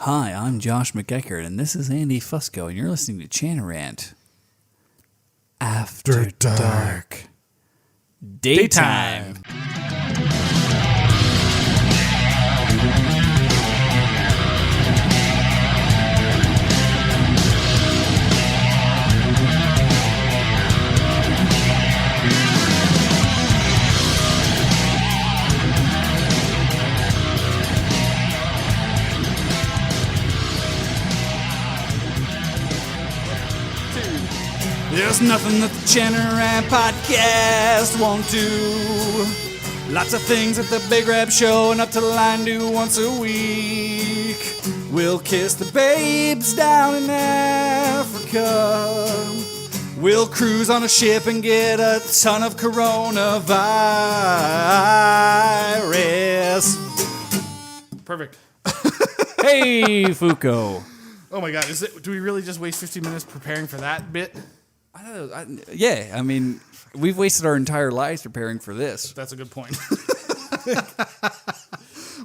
Hi, I'm Josh McEckert, and this is Andy Fusco, and you're listening to Chanter Rant. After dark. Daytime. There's nothing that the Chanter Rant podcast won't do. Lots of things at the Big Rap Show and Up to the Line do once a week. We'll kiss the babes down in Africa. We'll cruise on a ship and get a ton of coronavirus. Perfect. Hey, Fuko. Oh my god, do we really just waste 15 minutes preparing for that bit? I mean, we've wasted our entire lives preparing for this. That's a good point.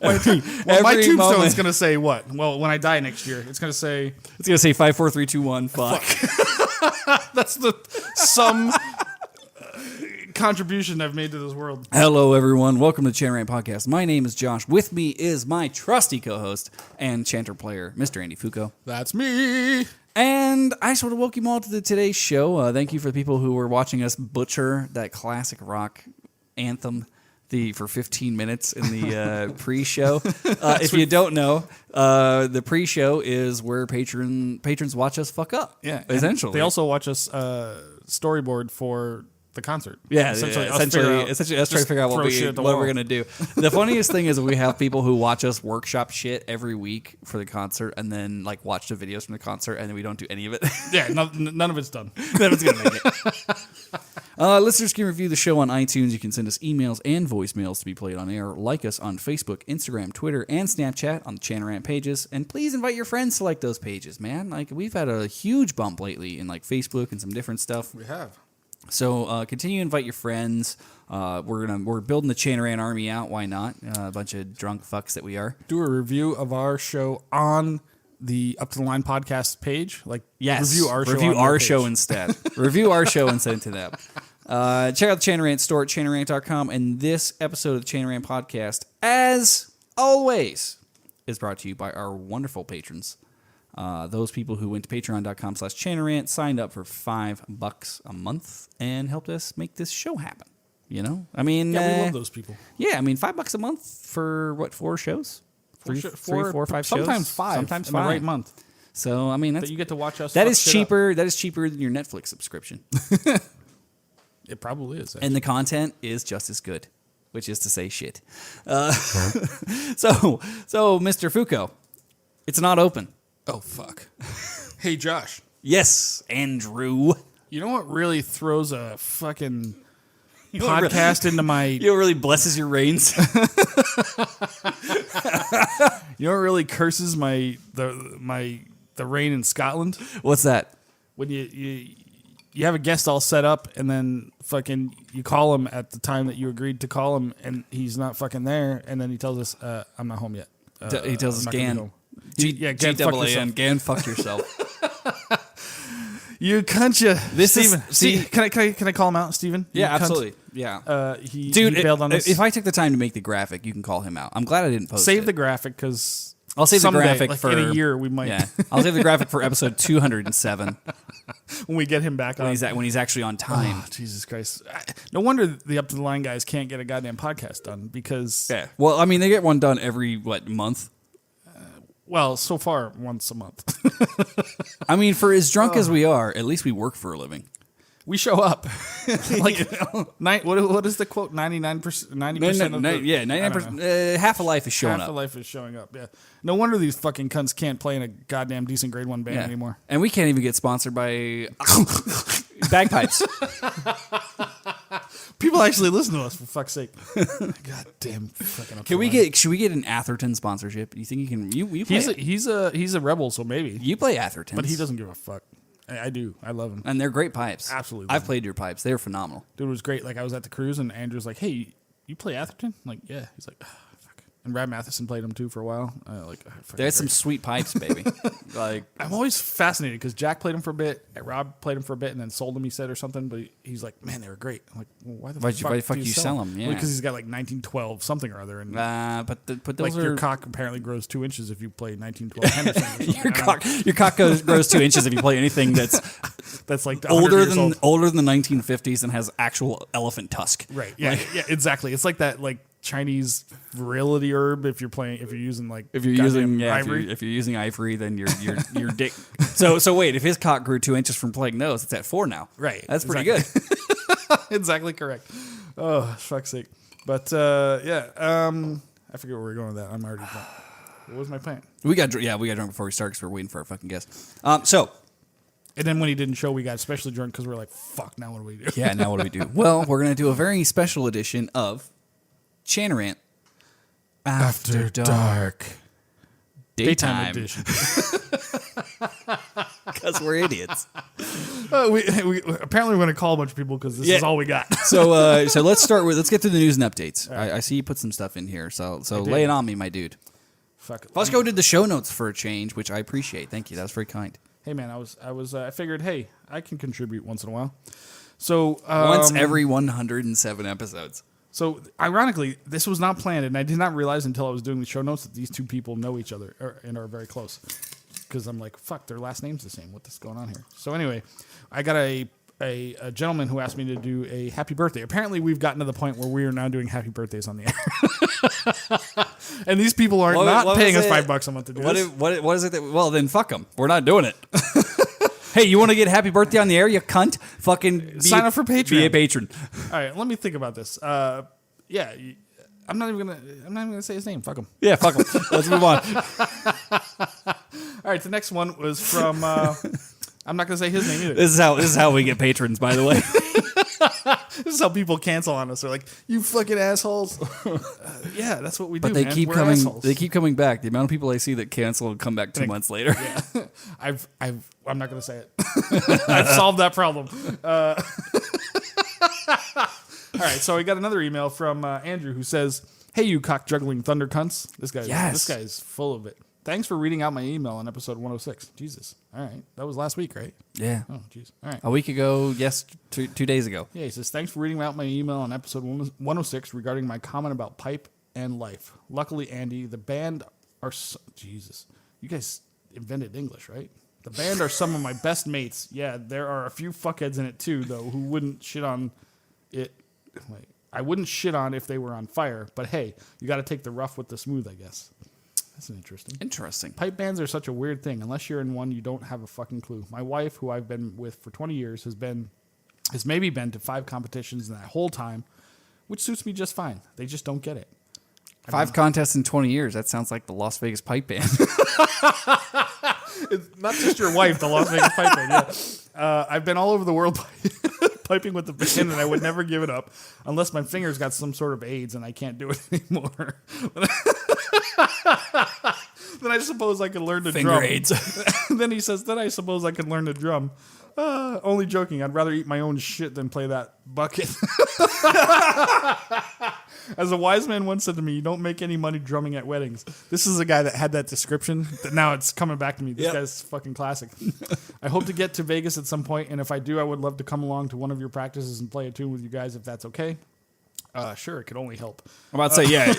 My tombstone's going to say what? Well, when I die next year, it's going to say... It's going to say 5, 4, 3, 2, 1, fuck. That's some contribution I've made to this world. Hello, everyone. Welcome to the Chanter Rant Podcast. My name is Josh. With me is my trusty co-host and chanter player, Mr. Andy Fuko. That's me. And I just want to welcome you all to today's show. Thank you for the people who were watching us butcher that classic rock anthem for 15 minutes in the pre-show. If you don't know, the pre-show is where patrons watch us fuck up. Yeah, essentially. They also watch us storyboard for the concert. Yeah, essentially us trying to figure out what we're going to do. The funniest thing is we have people who watch us workshop shit every week for the concert and then like watch the videos from the concert and then we don't do any of it. Yeah, none of it's done. None of it's going to make it. Listeners can review the show on iTunes. You can send us emails and voicemails to be played on air. Like us on Facebook, Instagram, Twitter, and Snapchat on the Chanter Rant pages. And please invite your friends to like those pages, man. Like we've had a huge bump lately in like Facebook and some different stuff. We have. So continue to invite your friends. We're building the Chanter Rant army out. Why not? A bunch of drunk fucks that we are. Do a review of our show on the Up to the Line podcast page. Like, yes, review our show instead. Review our show and send it to them. Check out the Chanter Rant store at chanterrant.com. And this episode of the Chanter Rant podcast, as always, is brought to you by our wonderful patrons. Those people who went to patreon.com/chanterrant, signed up for $5 a month and helped us make this show happen. You know? I mean... Yeah, we love those people. Yeah, I mean, $5 a month for, what, 4 shows? Three, 4 or 5 shows? Sometimes 5. Sometimes 5. In the right month. So, I mean, that you get to watch us. That is cheaper. That is cheaper than your Netflix subscription. It probably is. Actually. And the content is just as good, which is to say shit. So, Mr. Fuko, it's not open. Oh, fuck. Hey, Josh. Yes, Andrew. You know what really throws a fucking podcast into my... You know what really blesses your reins? You know what really curses the rain in Scotland? What's that? When you have a guest all set up and then fucking you call him at the time that you agreed to call him and he's not fucking there and then he tells us, I'm not home yet. He tells us, Gan. Gan, fuck yourself. You cunt you. This Steven. See, can I call him out, Steven? Yeah, absolutely. Yeah. He bailed on us. If I took the time to make the graphic, you can call him out. I'm glad I didn't post it. Save the graphic because I'll save someday, the graphic like for in a year. We might. Yeah, I'll save the graphic for episode 207 when we get him back on. When he's actually on time. Oh, Jesus Christ! No wonder the Up to the Line guys can't get a goddamn podcast done because. Yeah. Well, I mean, they get one done every month. Well, so far, once a month. I mean, for as drunk as we are, at least we work for a living. We show up. Like, what is the quote? 99%? 90% of the... Yeah, 99%. Half of life is showing up. Half of life is showing up, yeah. No wonder these fucking cunts can't play in a goddamn decent grade 1 band anymore. And we can't even get sponsored by bagpipes. People actually listen to us, for fuck's sake. God damn fucking up. Should we get an Atherton sponsorship? You think you can? You play he's a rebel, so maybe. You play Atherton, but he doesn't give a fuck. I do. I love them. And they're great pipes. Absolutely. I've played your pipes. They're phenomenal. Dude, it was great. Like, I was at the cruise, and Andrew's like, hey, you play Atherton? I'm like, yeah. He's like, oh, fuck. And Brad Matheson played him too for a while. They had some sweet pipes, baby. Like I'm always fascinated because Jack played him for a bit, Rob played him for a bit, and then sold him. He said or something, but he's like, "Man, they were great." I'm like, well, "Why the fuck you sell them?" Yeah, because he's got like 1912 something or other, and but those like are your cock apparently grows 2 inches if you play 1912 Henderson. Or something. your cock grows 2 inches if you play anything that's like older years than old. older than the 1950s and has actual elephant tusk. Right? Yeah, yeah, exactly. It's like that Chinese virility herb if you're using If you're using ivory. if you're using ivory, then your dick. So wait, if his cock grew 2 inches from playing nose, it's at 4 now. Right. That's pretty good. Exactly correct. Oh, fuck's sake. But I forget where we're going with that. I'm already done. What was my plan? We got drunk before we started because we're waiting for our fucking guest. And then when he didn't show, we got especially drunk because we're like, fuck, now what do we do? Yeah, now what do we do? Well, we're gonna do a very special edition of Chanter Rant After Dark. Daytime edition. Because we're idiots. We apparently we're going to call a bunch of people because this is all we got. So let's get through the news and updates. Right. I see you put some stuff in here, so lay it on me, my dude. Fuck it. Fusco did the show notes for a change, which I appreciate. Thank you. That was very kind. Hey man, I figured, hey, I can contribute once in a while. So once every 107 episodes. So ironically, this was not planned, and I did not realize until I was doing the show notes that these two people know each other and are very close. Because I'm like, fuck, their last name's the same. What is going on here? So anyway, I got a gentleman who asked me to do a happy birthday. Apparently, we've gotten to the point where we are now doing happy birthdays on the air. And these people are not paying us $5 a month to do this. What is it that... Well, then fuck them. We're not doing it. Hey, you want to get happy birthday on the air, you cunt? Fucking sign up for Patreon. Be a patron. All right, let me think about this. I'm not even gonna say his name. Fuck him. Yeah, fuck him. Let's move on. All right, the next one was from. I'm not gonna say his name either. This is how we get patrons, by the way. This is how people cancel on us. They're like, "You fucking assholes." Yeah, that's what we do. But they man. keep We're coming. assholes. They keep coming back. The amount of people I see that cancel and come back 2 months later. Yeah. I'm not gonna say it. I've solved that problem. All right, so we got another email from Andrew who says, "Hey, you cock juggling thunder cunts." This guy's full of it. Thanks for reading out my email on episode 106. Jesus. All right, that was last week, right? Yeah. Oh, jeez. All right. A week ago. Yes, 2 days ago. Yeah, he says, thanks for reading out my email on episode 106 regarding my comment about pipe and life. Luckily, Andy, the band are... Jesus. You guys invented English, right? The band are some of my best mates. Yeah, there are a few fuckheads in it, too, though, who wouldn't shit on it... Wait. I wouldn't shit on if they were on fire, but hey, you got to take the rough with the smooth, I guess. That's interesting. Pipe bands are such a weird thing. Unless you're in one, you don't have a fucking clue. My wife, who I've been with for 20 years, has maybe been to 5 competitions in that whole time, which suits me just fine. They just don't get it. 5 contests in 20 years. That sounds like the Las Vegas pipe band. It's not just your wife, the Las Vegas pipe band. Yeah. I've been all over the world piping with the band, and I would never give it up unless my fingers got some sort of AIDS and I can't do it anymore. Then I suppose I could learn to Finger drum. AIDS. Then he says, then I suppose I could learn to drum. Only joking. I'd rather eat my own shit than play that bucket. As a wise man once said to me, you don't make any money drumming at weddings. This is a guy that had that description. That now it's coming back to me. This guy's fucking classic. I hope to get to Vegas at some point, and if I do, I would love to come along to one of your practices and play a tune with you guys if that's okay. Sure, it could only help. I'm about to say, yeah.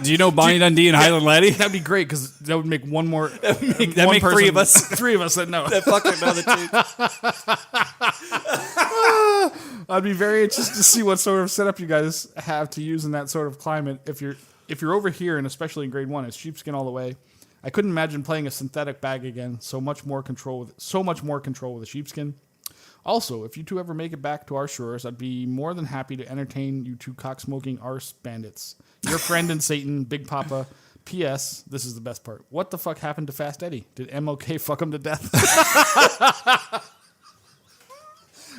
Do you know Bonnie Dundee and Highland Laddie? That'd be great because that would make one more. That'd make 3 of us. 3 of us that know. That fucking another 2. I'd be very interested to see what sort of setup you guys have to use in that sort of climate. If you're over here, and especially in grade 1, it's sheepskin all the way. I couldn't imagine playing a synthetic bag again. So much more control with a sheepskin. Also, if you two ever make it back to our shores, I'd be more than happy to entertain you two cock-smoking arse bandits. Your friend and Satan, Big Papa. P.S. This is the best part. What the fuck happened to Fast Eddie? Did MLK fuck him to death?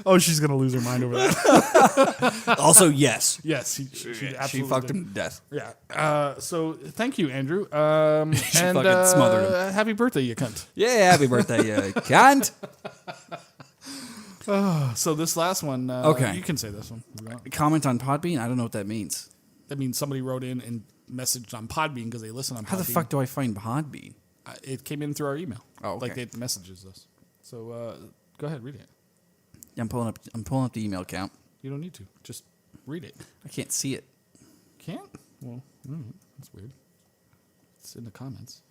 Oh, she's going to lose her mind over that. Also, yes. Yes, she absolutely She fucked did. him to death. Yeah. So thank you, Andrew. She and fucking smothered him. happy birthday, you cunt. Yeah, happy birthday, you cunt. So this last one, okay. You can say this one. Comment on Podbean? I don't know what that means. That means somebody wrote in and messaged on Podbean because they listen on Podbean. How the fuck do I find Podbean? It came in through our email. Oh, okay. Like they messages us. So go ahead, read it. I'm pulling up the email account. You don't need to. Just read it. I can't see it. Can't? Well, that's weird. It's in the comments.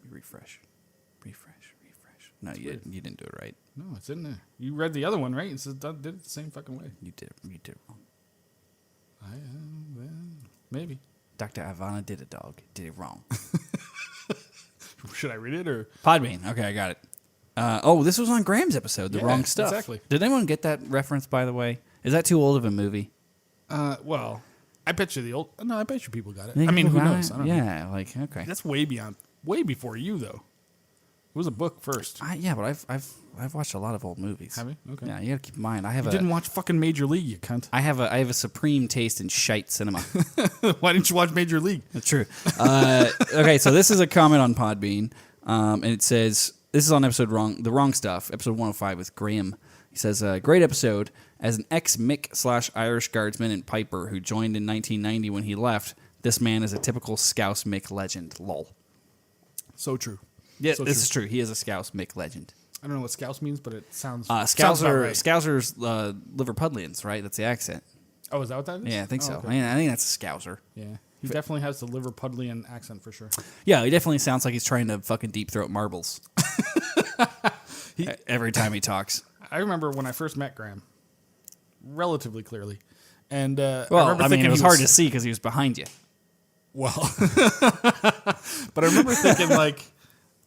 Refresh. No, you didn't do it right. No, it's in there. You read the other one, right? It says did it the same fucking way. You did it wrong. Maybe. Dr. Ivana did it, dog. Did it wrong. Should I read it or? Podbean. Okay, I got it. This was on Graham's episode, The Wrong Stuff. Exactly. Did anyone get that reference, by the way? Is that too old of a movie? Well, I bet you I bet you people got it. Think I mean, who people got knows? it? I don't know. Yeah, like, okay. That's way before you though. It was a book first. But I've watched a lot of old movies. Have you? Okay. Yeah, you gotta keep in mind. I didn't watch fucking Major League, you cunt. I have a supreme taste in shite cinema. Why didn't you watch Major League? That's true. Okay, so this is a comment on Podbean, and it says, this is on The Wrong Stuff, episode 105 with Graham. He says, great episode. As an ex-Mick/Irish guardsman and piper who joined in 1990 when he left, this man is a typical Scouse Mick legend. Lol. So true. Yeah, So this is true. He is a Scouse Mick legend. I don't know what Scouse means, but it sounds. Scousers, Liverpudlians, right? That's the accent. Oh, is that what that is? Yeah, I think so. Okay. I think that's a Scouser. Yeah, he definitely has the Liverpudlian accent for sure. Yeah, he definitely sounds like he's trying to fucking deep throat marbles. Every time he talks. I remember when I first met Graham, relatively clearly, and it was hard to see because he was behind you. Well, but I remember thinking like,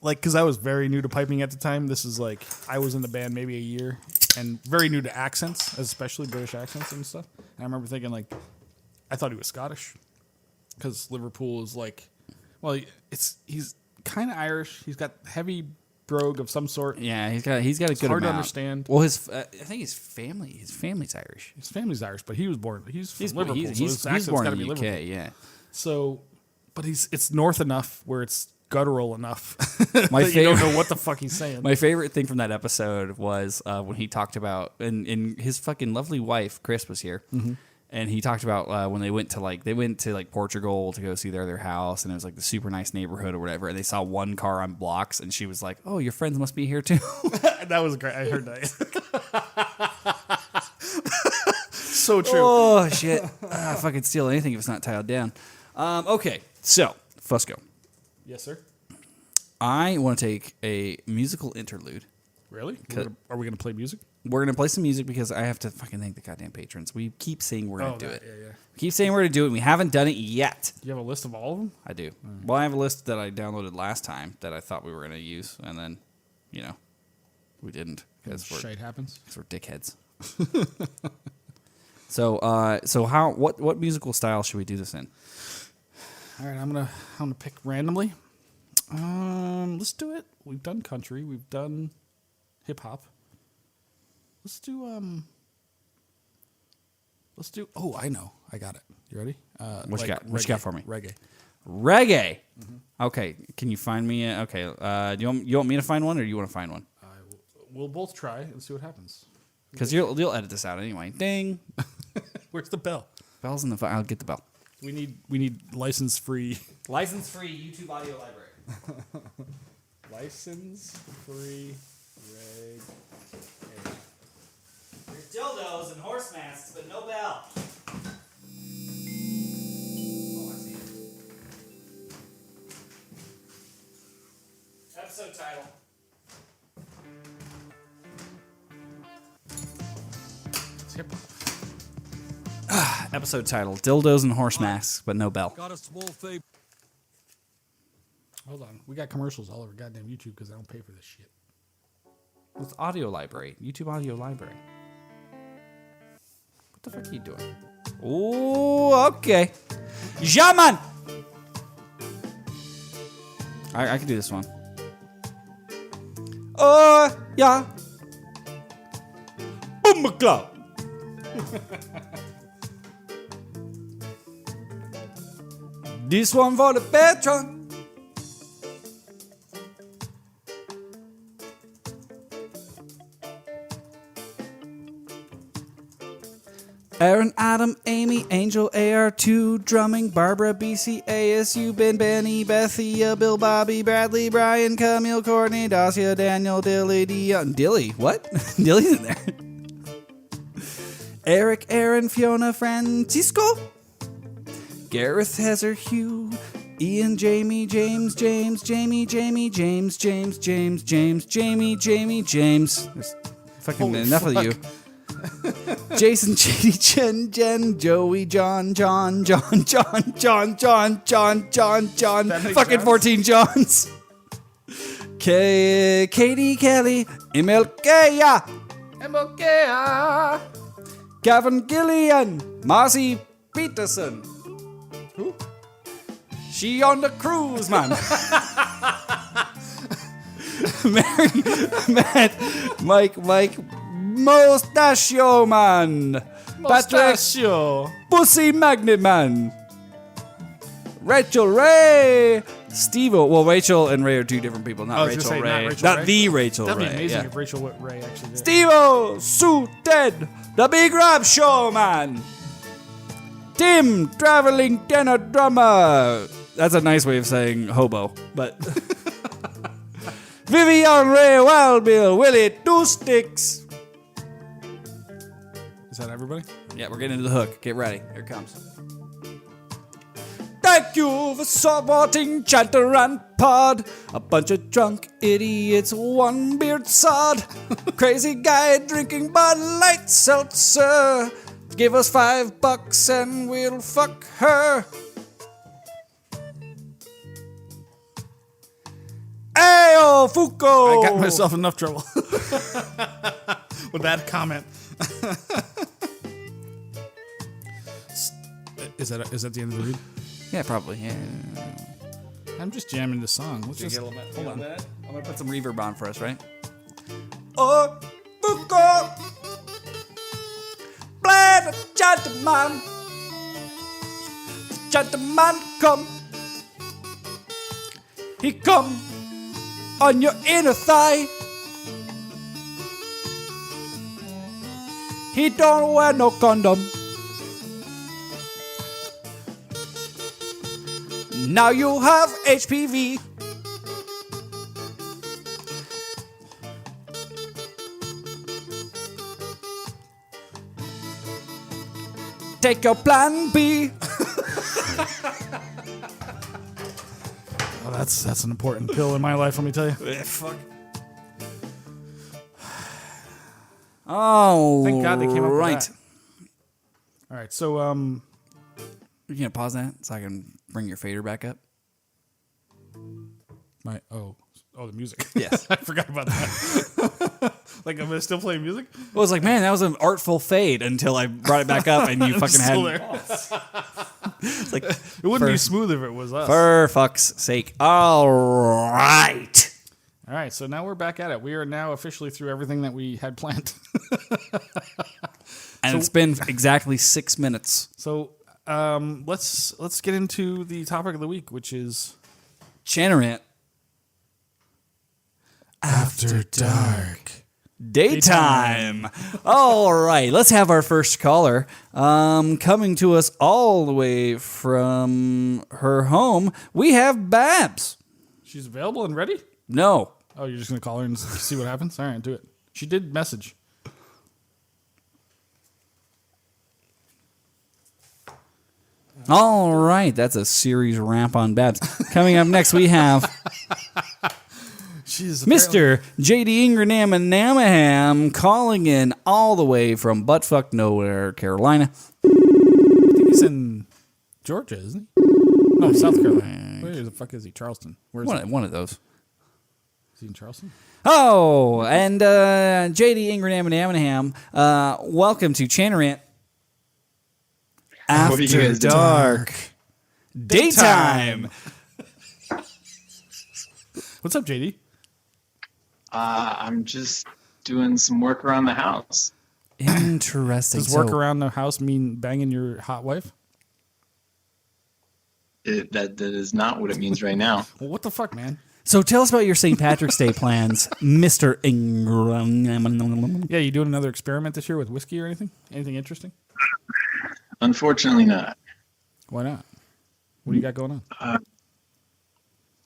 because I was very new to piping at the time. This is like I was in the band maybe a year, and very new to accents, especially British accents and stuff. And I remember thinking like, I thought he was Scottish, because Liverpool is like, well, he's kind of Irish. He's got heavy brogue of some sort. Yeah, he's got a good amount. Hard to understand. Well, I think his family's Irish. His family's Irish, but he was born. He's from Liverpool. He's born in the UK. Yeah. So, but it's north enough where it's guttural enough. My that you don't know what the fuck he's saying. My favorite thing from that episode was when he talked about, and his fucking lovely wife Chris was here, and he talked about when they went to Portugal to go see their other house, and it was like the super nice neighborhood or whatever, and they saw one car on blocks, and she was like, "Oh, your friends must be here too." That was great. I heard that. So true. Oh shit! If I could steal anything if it's not tiled down. Okay, so Fusco. Yes, sir. I want to take a musical interlude. Really? Are we going to play music? We're going to play some music because I have to fucking thank the goddamn patrons. We keep saying we're going to do it. Yeah. We keep saying we're going to do it, and we haven't done it yet. Do you have a list of all of them? I do. Well, I have a list that I downloaded last time that I thought we were going to use, and then, we didn't. Because shit happens. Because we're dickheads. So what musical style should we do this in? All right, I'm gonna pick randomly. Let's do it. We've done country. We've done hip hop. Let's do. Oh, I know. I got it. You ready? What you got for me? Reggae. Mm-hmm. Okay. Can you find me? Okay. Do you want me to find one, or do you want to find one? We'll both try and see what happens. Because you'll edit this out anyway. Ding. Where's the bell? Bell's in the. I'll get the bell. We need license-free YouTube audio library. License-free reggae. There's dildos and horse masks, but no bell. Oh, I see it. Episode title. It's hip-hop. Episode title: Dildos and horse masks, but no bell. Got a small favor. Hold on. We got commercials all over goddamn YouTube because I don't pay for this shit. It's audio library. YouTube audio library. What the fuck are you doing? Oh, okay. Yeah, man. I can do this one. Yeah. Boom, club. This one for the patron. Aaron, Adam, Amy, Angel, AR2, drumming, Barbara, BC, ASU, Ben, Benny, Bethia, Bill, Bobby, Bradley, Brian, Camille, Courtney, Dacia, Daniel, Dilly, Dion. Dilly? What? Dilly's in there. Eric, Aaron, Fiona, Francisco, Gareth, Heather, Hugh, Ian, Jamie, James, Jamie, Jamie, James, There's fucking Holy enough fuck. of you. Jason, JD, Jen, Joey, John, fucking sense. 14 Johns. Katie, Kelly, Imelkeya, Gavin, Gillian, Marcy, Peterson. Who? She on the cruise, man. Mary, Matt, Mike, Mustachio Man, Patrick, Mustachio. Pussy Magnet Man, Rachel Ray, Steve-O. Well, Rachel and Ray are two different people, not I was Rachel gonna say, Ray. not Rachel Not Ray. the Rachel That'd Ray. be amazing yeah. if Rachel Ray actually did. Steve-O, Sue, Ted, the Big Rob Show Man, Tim, Traveling Tenor Drummer. That's a nice way of saying hobo, but... Vivian Ray, Wild Bill, Willie, Two Sticks. Is that everybody? Yeah, we're getting into the hook. Get ready. Here it comes. Thank you for supporting Chanter Rant Pod. A bunch of drunk idiots, one beard sod. Crazy guy drinking Bud Light seltzer. Give us $5 and we'll fuck her. Ayo, Fuko! I got myself enough trouble with that comment. Is that the end of the read? Yeah, probably. Yeah. I'm just jamming the song. Let's just Hold on. I'm gonna put some reverb on for us, right? Oh, Fuko! Play the gentleman. Gentleman come. He come on your inner thigh. He don't wear no condom. Now you have HPV. Take your plan B. Oh, that's an important pill in my life, let me tell you. Fuck. Oh, Thank God they came up with right. that. All right, so You gonna pause that so I can bring your fader back up? the music. Yes. I forgot about that. Like, am I still playing music? Well, it's like, man, that was an artful fade until I brought it back up and you fucking had. Still there. It's like, It wouldn't be smooth if it was us. for fuck's sake. All right. All right, so now we're back at it. We are now officially through everything that we had planned. And it's been exactly 6 minutes. So let's get into the topic of the week, which is Chanter Rant. After Dark. Daytime. All right, let's have our first caller. Coming to us all the way from her home, we have Babs. She's available and ready? No. Oh, you're just going to call her and see what happens? All right, do it. She did message. All right, that's a series ramp on Babs. Coming up next, we have She's Mr. J.D. Ingram and Namaham calling in all the way from buttfuck nowhere, Carolina. I think he's in Georgia, isn't he? No, South Carolina. Where the fuck is he? Charleston. Where's he? One of those. Is he in Charleston? Oh, and J.D. Ingram and Namaham, welcome to Chanter Rant. What are you After guys doing? Dark. Daytime. What's up, JD? I'm just doing some work around the house. Interesting. Does work around the house mean banging your hot wife? That is not what it means right now. Well, what the fuck, man? So tell us about your St. Patrick's Day plans, Mr. Ingram. Yeah, you doing another experiment this year with whiskey or anything? Anything interesting? Unfortunately, not. Why not? What do you got going on?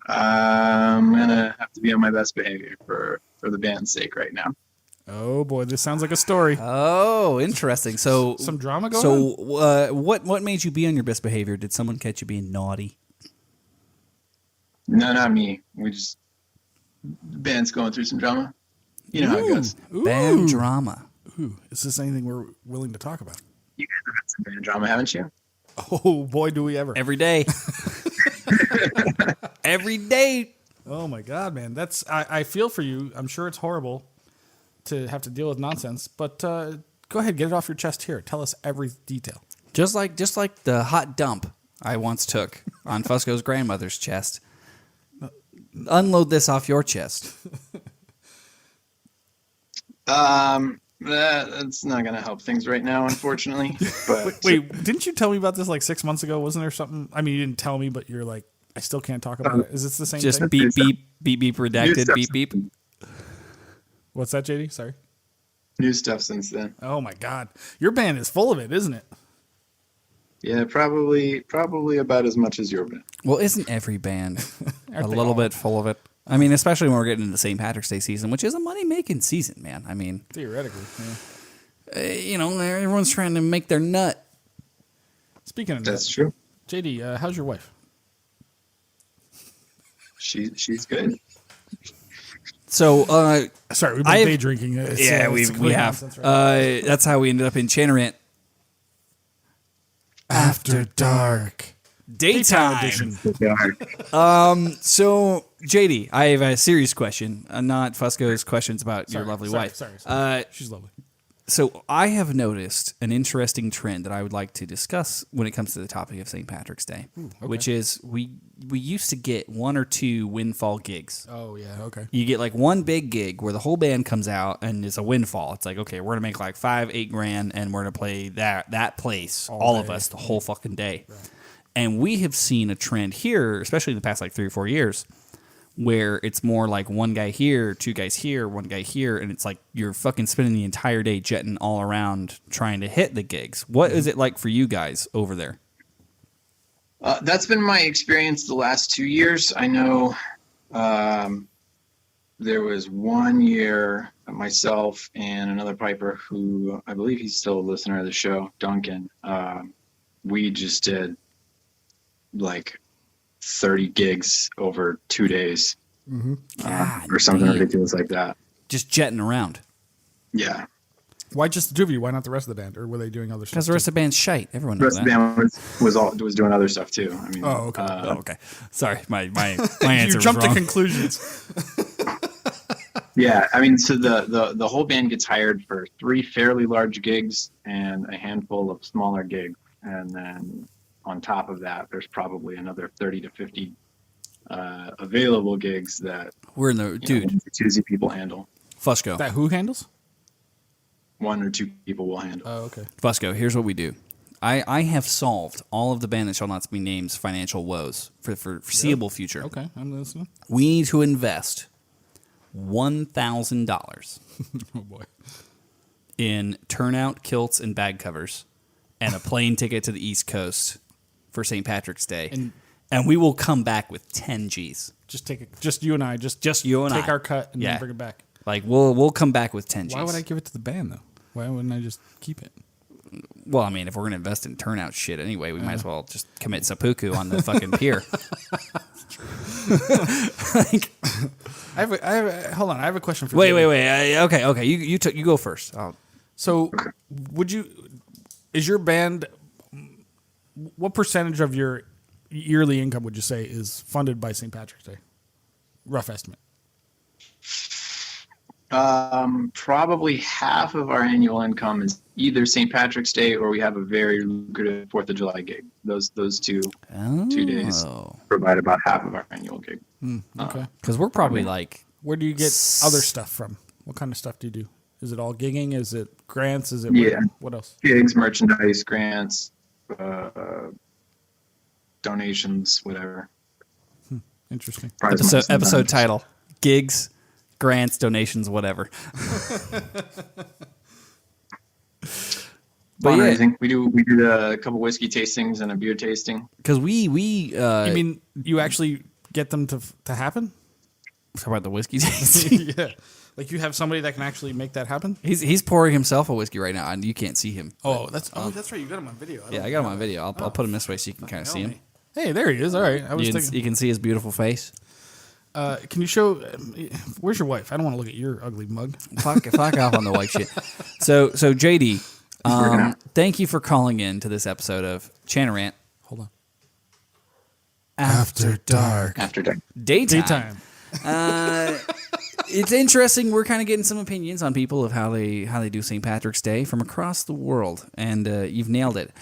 I'm gonna have to be on my best behavior for the band's sake right now. Oh boy, this sounds like a story. Oh, interesting. So Some drama going on? So what made you be on your best behavior? Did someone catch you being naughty? No, not me. The band's going through some drama. You know how it goes. Band drama. Ooh, is this anything we're willing to talk about? You guys have had some band drama, haven't you? Oh boy, do we ever! Every day. Every day. Oh my god, man, I feel for you. I'm sure it's horrible to have to deal with nonsense, but go ahead, get it off your chest here. Tell us every detail. Just like the hot dump I once took on Fusco's grandmother's chest. Unload this off your chest. That's not gonna help things right now, unfortunately. But Wait, didn't you tell me about this like 6 months ago? Wasn't there something? I mean, you didn't tell me, but you're like, I still can't talk about it. Is this the same Just thing? beep, beep, beep, beep, redacted, beep, beep. What's that, JD? Sorry. new stuff since then. Oh my god, your band is full of it, isn't it? Yeah, probably about as much as your band. Well, isn't every band a Aren't they little all? bit full of it? I mean, especially when we're getting into St. Patrick's Day season, which is a money-making season, man. I mean, Theoretically, yeah. Everyone's trying to make their nut. Speaking of That's that, true. JD, how's your wife? She's good. So, Sorry, we've been day drinking. we have. That's how we ended up in Chanter Rant. After dark. Daytime edition. So, JD, I have a serious question, not Fusco's questions about your lovely wife. Sorry. She's lovely. So, I have noticed an interesting trend that I would like to discuss when it comes to the topic of St. Patrick's Day, which is we used to get 1 or 2 windfall gigs. Oh, yeah, okay. You get like one big gig where the whole band comes out and it's a windfall. It's like, okay, we're gonna make like $5-8 grand and we're gonna play that place, all of us, the whole fucking day. Right. And we have seen a trend here, especially in the past like 3 or 4 years, where it's more like one guy here, 2 guys here, 1 guy here, and it's like you're fucking spending the entire day jetting all around trying to hit the gigs. What is it like for you guys over there? That's been my experience the last 2 years. I know there was 1 year myself and another piper who I believe he's still a listener of the show, Duncan. We just did like 30 gigs over 2 days or something ridiculous like that. Just jetting around. Yeah. Why just the 2 of you? Why not the rest of the band? Or were they doing other stuff? Because the rest of the band's shite. Everyone The knows rest of that. the band was doing other stuff too. I mean, okay. Okay. Sorry, my answer You jumped was to wrong. conclusions. yeah, I mean, so the whole band gets hired for 3 fairly large gigs and a handful of smaller gigs, and then on top of that, there's probably another 30 to 50 available gigs that We're in the dude. Choosy people handle. Fusco. That who handles? 1 or 2 people will handle. Oh, okay. Fusco, here's what we do. I have solved all of the band that shall not be named's financial woes for foreseeable future. Okay, I'm listening. We need to invest $1,000 Oh, boy. in turnout, kilts, and bag covers, and a plane ticket to the East Coast for St. Patrick's Day. And we will come back with 10 G's. Just you and I. Just you and take I. our cut and Yeah. then bring it back. Like we'll come back with 10 G's. Why would I give it to the band though? Why wouldn't I just keep it? Well, I mean, if we're gonna invest in turnout shit anyway, we might as well just commit seppuku on the fucking pier. Hold on. I have a question for Wait. you. Okay. You go first. So, is your band? What percentage of your yearly income would you say is funded by St. Patrick's Day? Rough estimate. Probably half of our annual income is either St. Patrick's Day or we have a very lucrative 4th of July gig. Those 2 days provide about half of our annual gig. Okay. Because we're probably like, Where do you get other stuff from? What kind of stuff do you do? Is it all gigging? Is it grants? Is it Yeah. what else? Gigs, merchandise, grants, donations, whatever. Interesting. Prize money Episode sometimes. title: gigs, grants, donations, whatever. But yeah, Fundraising. We did a couple whiskey tastings and a beer tasting. because we You mean you actually get them to happen? talk about the whiskey tasting. Yeah. Like you have somebody that can actually make that happen? He's pouring himself a whiskey right now, and you can't see him. That's right. You got him on video. Yeah, I got him on video. I'll put him this way so you can kind of see him. Hey, there he is. All right. I was thinking. You can see his beautiful face. Can you show? Where's your wife? I don't want to look at your ugly mug. Fuck off on the white shit. So JD, thank you for calling in to this episode of Chanter Rant. Hold on. After dark. After dark. Daytime. It's interesting. We're kind of getting some opinions on people of how they do St. Patrick's Day from across the world, and you've nailed it.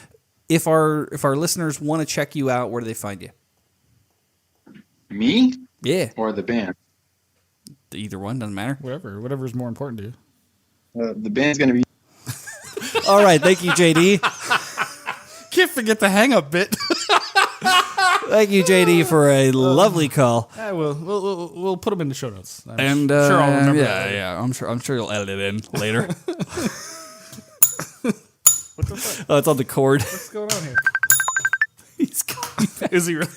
If our listeners want to check you out, where do they find you? Me Yeah, or the band? either one doesn't matter. Whatever is more important to you. The band's going to be. All right, thank you, JD. Can't forget the hang up bit. Thank you, JD, for a lovely call. Yeah, we'll put them in the show notes. I'm And sure I'll remember. that. yeah, I'm sure you'll edit it in later. What the fuck? Oh, it's on the cord. What's going on here? He's coming back. Is he really?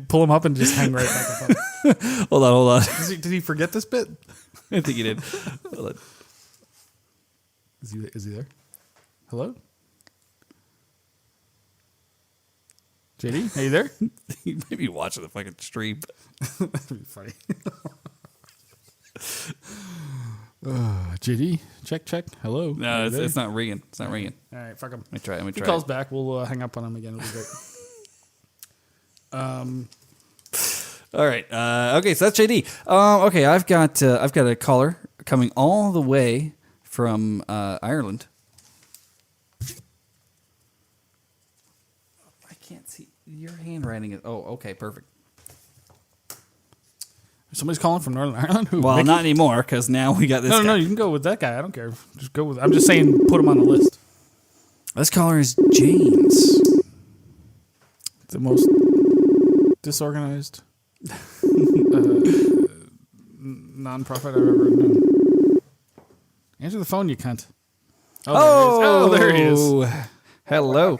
Pull him up and just hang right back up. Hold on. Did he forget this bit? I think he did. Hold on. Is he there? Hello? JD, are you there? He may be watching the fucking stream. That'd be funny. JD, check. Hello. Are No, you there? it's not ringing. It's not ringing. All right, fuck him. Let me try. If he calls back, we'll hang up on him again. It'll be great. All right. Okay, so that's JD. Okay, I've got a caller coming all the way from Ireland. I can't see your handwriting. Oh, okay, perfect. Somebody's calling from Northern Ireland? Who? Well, Mickey? not anymore because now we got this. No, guy. you can go with that guy. I don't care. Just go with. I'm just saying, put him on the list. This caller is James. The most disorganized nonprofit I've ever known. Answer the phone, you cunt. Oh, there he is. Hello.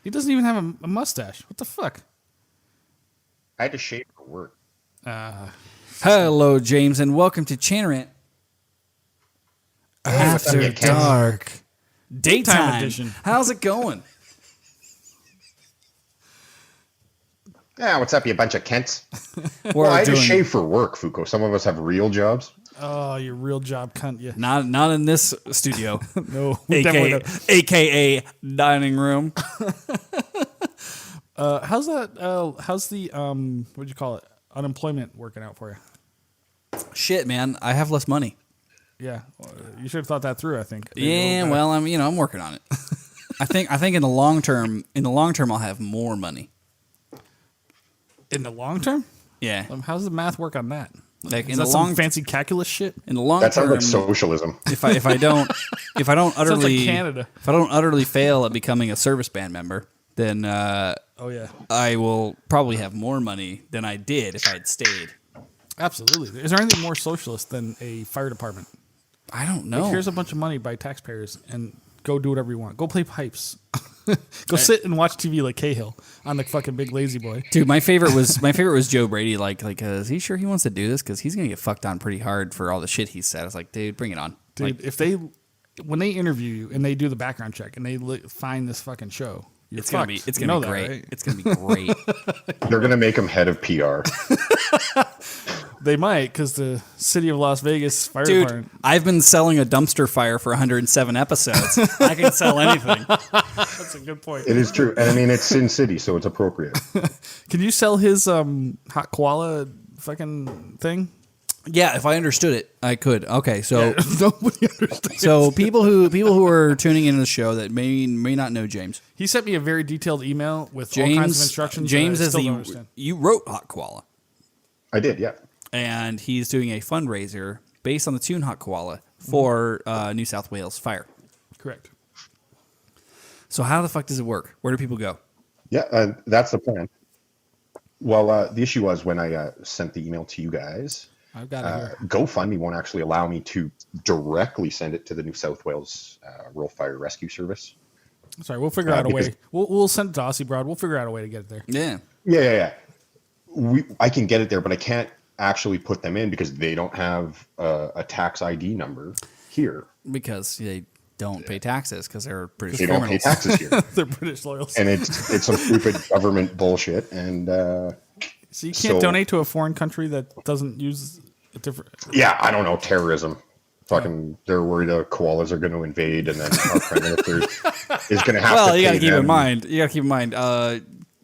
He doesn't even have a mustache. What the fuck? I had to shave for work. Hello, James, and welcome to Chanter Rant. Hey, what's up, After you kids? dark. Daytime edition. How's it going? Yeah, what's up, you bunch of Kents? We're Well, I had to doing shave for work, Foucault. Some of us have real jobs. Oh, your real job cunt. Yeah. not in this studio. No. definitely AKA, not. AKA dining room. How's that? How's the what'd you call it? Unemployment working out for you? Shit, man, I have less money. Yeah, you should have thought that through. I think. Maybe a Yeah, little well, I'm working on it. I think in the long term, I'll have more money. in the long term. Yeah, How's the math work on that? like Is in that the some long fancy calculus shit? in the long That sounds term, like socialism. if I don't utterly Canada. if I don't utterly fail at becoming a service band member, then Oh yeah, I will probably have more money than I did if I had stayed. absolutely. Is there anything more socialist than a fire department? I don't know. Like, here's a bunch of money by taxpayers, and go do whatever you want. Go play pipes. Go sit and watch TV like Cahill on the fucking big lazy boy. Dude, my favorite was Joe Brady. Like, is he sure he wants to do this? Because he's gonna get fucked on pretty hard for all the shit he said. I was like, dude, bring it on. Dude, Like, when they interview you and they do the background check and they find this fucking show, you're it's gonna fucked. be You know that, great. right? It's gonna be great. They're going to make him head of PR. They might, because the city of Las Vegas fire Dude, department. I've been selling a dumpster fire for 107 episodes. I can sell anything. That's a good point. It is true. And I mean, it's Sin City, so it's appropriate. Can you sell his hot koala fucking thing? Yeah, if I understood it, I could. Okay, so Nobody understands. so people who are tuning into the show that may not know James. He sent me a very detailed email with all kinds of James instructions. James that I is still don't understand. you wrote Hot Koala. I did, yeah. And he's doing a fundraiser based on the tune Hot Koala for New South Wales Fire. Correct. So how the fuck does it work? Where do people go? Yeah, that's the plan. Well, the issue was when I sent the email to you guys, I've got it here. GoFundMe won't actually allow me to directly send it to the New South Wales Rural Fire Rescue Service. Sorry, we'll figure out a way. We'll send it to Aussie Broad. We'll figure out a way to get it there. Yeah. Yeah. I can get it there, but I can't actually put them in because they don't have a tax ID number here. Because they don't pay taxes because they're British They don't criminals. pay taxes here. They're British loyals. And it's some stupid government bullshit. And So you can't donate to a foreign country that doesn't use a different. yeah, I don't know, terrorism. Fucking, they're worried the koalas are going to invade, and then our prime minister is going to have to. Well, you got to pay keep in them. mind.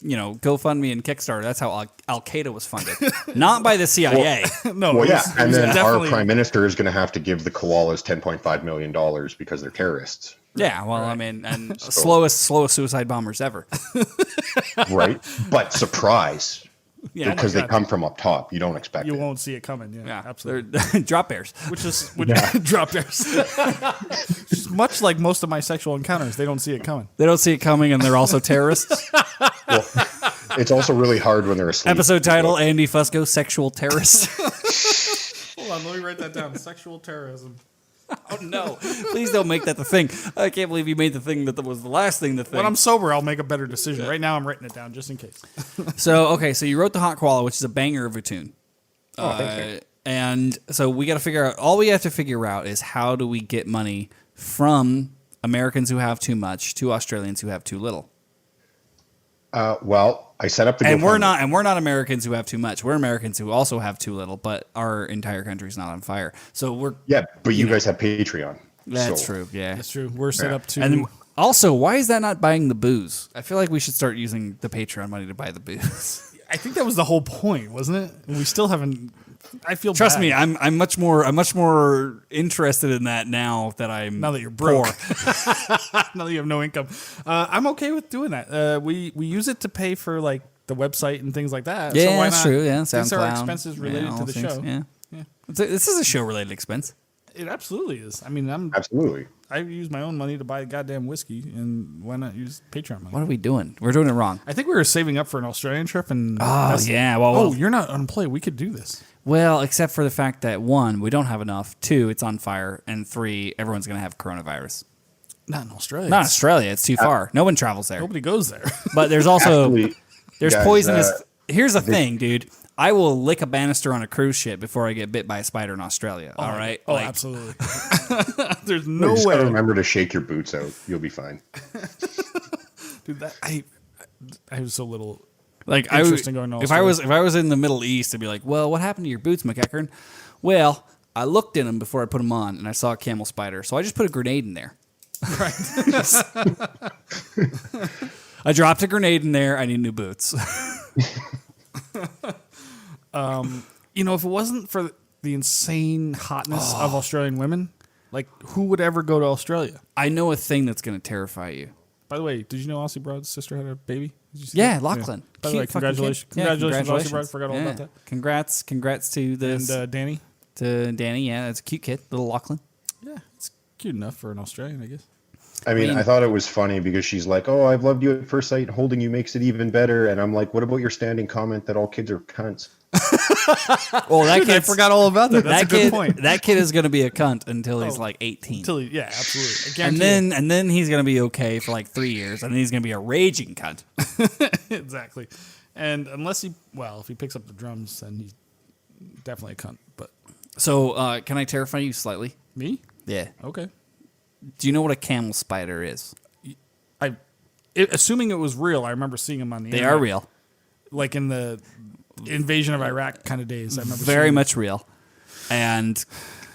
GoFundMe and Kickstarter. That's how Al Qaeda was funded, not by the CIA. No. Well, yeah, it and was then our definitely- prime minister is going to have to give the koalas $10.5 million because they're terrorists, Yeah, well, I mean, and slowest suicide bombers ever. right? But surprise, Yeah, because my they God. come from up top. You don't expect You it. won't see it coming. Yeah, yeah, absolutely. they're drop bears. Which drop bears. Just much like most of my sexual encounters, they don't see it coming. They don't see it coming, and they're also terrorists. Well, it's also really hard when they're asleep. Episode title: Andy Fusco, sexual terrorist. Hold on, let me write that down. Sexual terrorism. Oh no! Please don't make that the thing. I can't believe you made the thing that was the last thing. The thing. When I'm sober, I'll make a better decision. Right now, I'm writing it down just in case. So you wrote the Hot Koala, which is a banger of a tune. Thank you. And so we got to figure out. All we have to figure out is how do we get money from Americans who have too much to Australians who have too little. Well, I set up the And we're GoFundMe. not Americans who have too much. We're Americans who also have too little, but our entire country's not on fire. So we're Yeah, but you guys have Patreon. that's so- true. Yeah. That's true. We're set Yeah. up to. And also, why is that not buying the booze? I feel like we should start using the Patreon money to buy the booze. I think that was the whole point, wasn't it? And we still haven't. I feel Trust bad. me, I'm much more interested in that now that I'm Now that you're broke. poor. now that you have no income, I'm okay with doing that. We use it to pay for like the website and things like that. Yeah, so why that's not? true. Yeah, These are SoundCloud. expenses related all to the things, show. Yeah. This is a show related expense. It absolutely is. I mean, Absolutely. I use my own money to buy goddamn whiskey, and why not use Patreon money? What are we doing? We're doing it wrong. I think we were saving up for an Australian trip, and Oh yeah. Well, you're not unemployed. We could do this. well, except for the fact that 1, we don't have enough. 2, it's on fire, and 3, everyone's gonna have coronavirus. Not in Australia. Not Australia. It's too far. No one travels there. Nobody goes there. But there's also Actually, there's guys, poisonous. Here's the thing, dude. I will lick a banister on a cruise ship before I get bit by a spider in Australia. All right. Oh, Like, absolutely. There's No no just gotta way, remember to shake your boots out. You'll be fine. dude. That I have so little. Like Interesting going to if I was in the Middle East, I'd be like, well, what happened to your boots, McEachern? Well, I looked in them before I put them on, and I saw a camel spider, so I just put a grenade in there. Right. I dropped a grenade in there. I need new boots. You know, if it wasn't for the insane hotness of Australian women, like who would ever go to Australia? I know a thing that's going to terrify you. By the way, did you know Aussie Broad's sister had a baby? Did you see Yeah, that? Lachlan. By the way, Cute fucking kid. congratulations, Yeah, congratulations, Aussie Broad. Forgot all about that. Congrats to this And Danny. to Danny. Yeah, that's a cute kid, little Lachlan. Yeah, it's cute enough for an Australian, I guess. I mean, I thought it was funny because she's like, "Oh, I've loved you at first sight. Holding you makes it even better." And I'm like, "What about your standing comment that all kids are cunts?" Well, that Dude, I kid forgot all about that. That's that a good kid, point. That kid is going to be a cunt until he's like 18. Yeah, absolutely. I And guarantee then he's going to be okay for like 3 years, and then he's going to be a raging cunt. it. Exactly. And unless if he picks up the drums, then he's definitely a cunt. But So, can I terrify you slightly? me? Yeah. Okay. Do you know what a camel spider is? Assuming it was real, I remember seeing them on the They internet. are real. Like in the invasion of Iraq kind of days. I remember Very seeing much real. And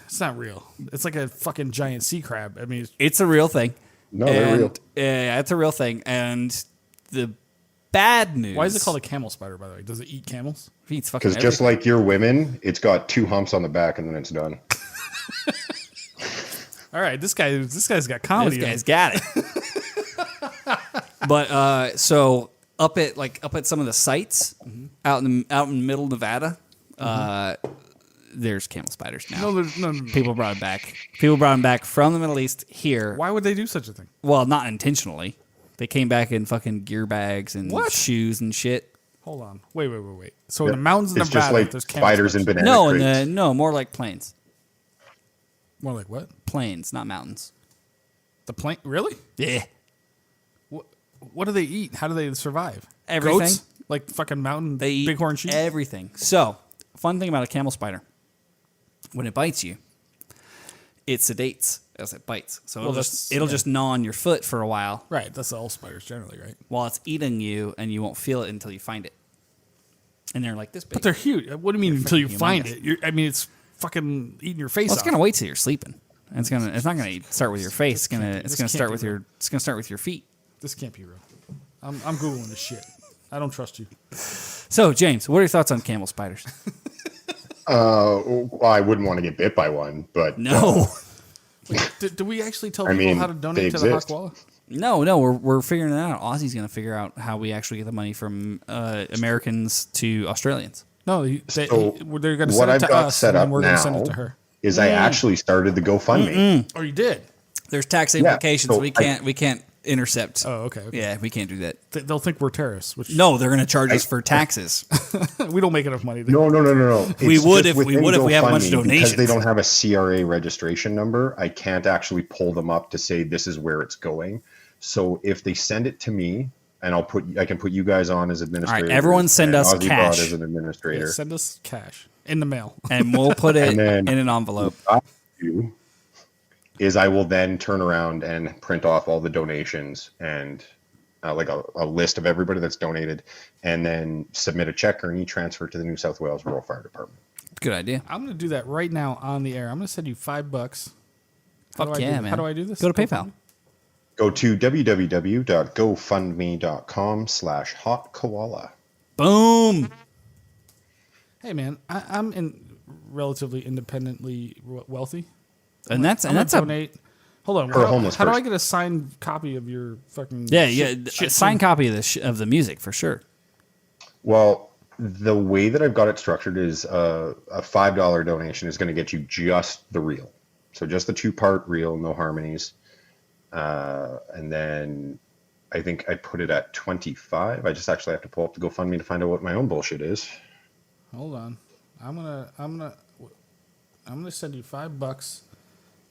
It's not real. It's like a fucking giant sea crab. I mean, it's a real thing. No, they're real. Yeah, it's a real thing. And the bad news. why is it called a camel spider, by the way? Does it eat camels? It eats fucking Because just like your women, it's got 2 humps on the back and then it's done. All right, this guy's got comedy. This guy's got it. But so up at some of the sites out in middle Nevada, there's camel spiders now. No, there's no. People brought them back. People brought them back from the Middle East here. Why would they do such a thing? Well, not intentionally, They came back in fucking gear bags and What? shoes and shit. Hold on. Wait. So in the mountains of It's just Nevada, like there's camel spiders and spiders. banana crates. More like plains. More like what? Plains, not mountains. The plane? Really? Yeah. What do they eat? How do they survive? Everything. Goats? Like fucking mountain They eat bighorn sheep? everything. So, fun thing about a camel spider, when it bites you, it sedates as it bites. So Well, it'll just gnaw on your foot for a while Right. That's all spiders generally, right? while it's eating you, and you won't feel it until you find it. And they're like this big. But they're huge. What do you mean until you freaking find humongous. it? It's fucking eating your face Well, it's off. gonna wait till you're sleeping. And it's not gonna start with your face. It's gonna This start can't with be your feet. This can't be real. I'm Googling this shit. I don't trust you. So, James, what are your thoughts on camel spiders? Well, I wouldn't want to get bit by one, but No. Do we actually tell I people mean, how to donate they to the exist. Hawkwalla? No, we're figuring it out. Aussie's gonna figure out how we actually get the money from Americans to Australians. No, So they're going to what send it I've to got us, set and then up we're going to send now it to her. is I actually started the GoFundMe. Oh, you did? There's tax implications. so we can't intercept. Oh, okay. Yeah, we can't do that. They'll think we're terrorists. Which No, they're gonna charge us for taxes. we don't make enough money. No. We It's would just if we within have a bunch of GoFundMe, donations. Because they don't have a CRA registration number, I can't actually pull them up to say this is where it's going. So if they send it to me, and I can put you guys on as administrators. everyone send and us Ozzy cash. Broad as an administrator. Send us cash in the mail. And we'll put it And then- in an envelope. What I do is I will then turn around and print off all the donations and like a list of everybody that's donated, and then submit a check or an e-transfer to the New South Wales Rural Fire Department. Good idea. I'm going to do that right now on the air. I'm going to send you $5. Fuck yeah, man. How do I do this? Go to PayPal. Go to www.gofundme.com/hotkoala. Boom. Hey, man, I'm relatively independently wealthy. And that's I'm gonna a donate. Hold on. For a homeless How do I person. get a signed copy of your fucking yeah. shit Signed tune? copy of the music for sure. Well, the way that I've got it structured is a $5 donation is going to get you just the reel. So just the 2-part reel, no harmonies. And then I think I put it at 25. I just actually have to pull up the GoFundMe to find out what my own bullshit is. Hold on. I'm gonna send you $5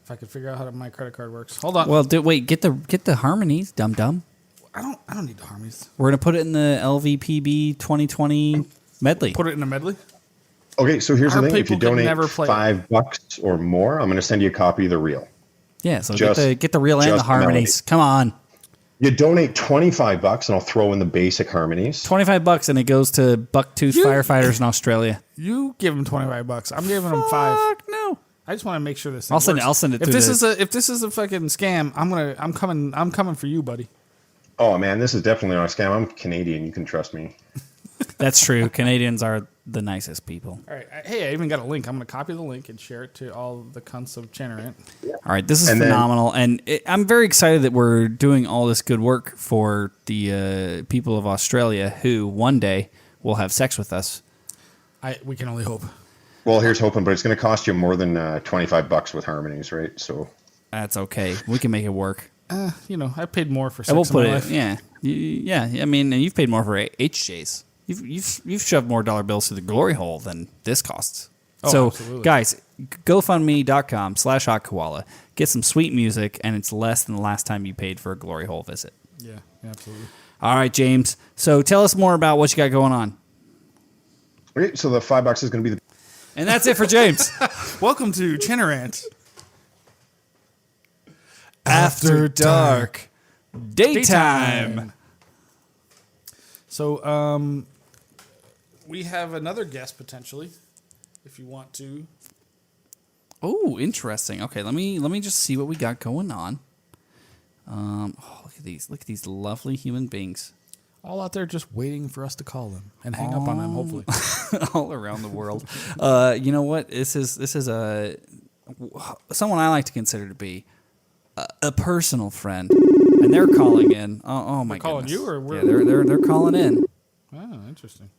if I could figure out how my credit card works. Hold on. Well, wait. Get the harmonies, dum dum. I don't need the harmonies. We're gonna put it in the LVPB 2020 medley. Put it in a medley. Okay, so here's Our the thing. If you people can donate never play it. $5 or more, I'm going to send you a copy of the reel. Yeah. So Just- get the real and the just harmonies. Come on. You donate $25 and I'll throw in the basic harmonies. $25 and it goes to Bucktooth firefighters in Australia. You give them $25. I'm giving them $5. Fuck no. I just want to make sure this. I'll thing send it If through this the- if this is a fucking scam, I'm coming for you, buddy. Oh man, this is definitely not a scam. I'm Canadian. You can trust me. That's true. Canadians are the nicest people. All right. Hey, I even got a link. I'm going to copy the link and share it to all the cunts of Chanter Rant. All right, this is And then- phenomenal, and I'm very excited that we're doing all this good work for the people of Australia who one day will have sex with us. We can only hope. Well, here's hoping, but it's going to cost you more than $25 with harmonies, right? So That's okay. We can make it work. I paid more for sex And we'll in put my it. life. Yeah. I mean, and you've paid more for HJs. You've shoved more dollar bills through the glory hole than this costs. Oh, So, absolutely. guys, GoFundMe.com/hotkoala. Get some sweet music, and it's less than the last time you paid for a glory hole visit. Yeah, absolutely. All right, James. So tell us more about what you got going on. okay, so the $5 is going to be the And that's it for James. Welcome to Chanter Rant. After dark. Daytime. So, we have another guest potentially, if you want to. Oh, interesting. Okay, let me just see what we got going on. Look at these lovely human beings All out there just waiting for us to call them and hang up on them, hopefully. all around the world. You know what? This is someone I like to consider to be a personal friend, and they're calling in. Oh my calling goodness. you, or we're- yeah, they're calling in. Oh, interesting.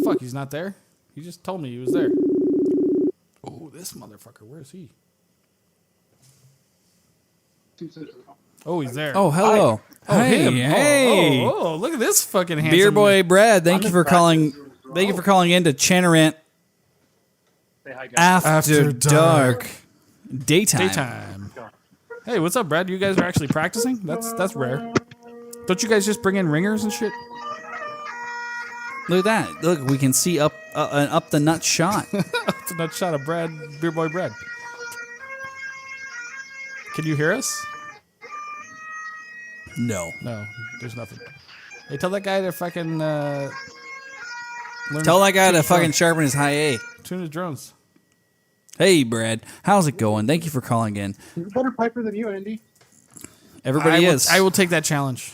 fuck? He's not there? He just told me he was there. Oh, this motherfucker. Where is he? Oh, he's there. Oh, hello. Oh, hey, him. hey. Oh, look at this fucking handsome. Beer boy Brad, thank you for calling. Thank you for calling in to Chanter Rant After Dark. Daytime. Hey, what's up, Brad? You guys are actually practicing? That's rare. Don't you guys just bring in ringers and shit? Look at that. Look, we can see up the nut shot. It's a nut shot of Brad, Beer Boy Brad. Can you hear us? No. No, there's nothing. Hey, tell that guy to fucking Tell that guy to fucking sharpen his high A. tune his drones. Hey, Brad. How's it going? Thank you for calling in. He's a better piper than you, Andy. Everybody is. I will take that challenge.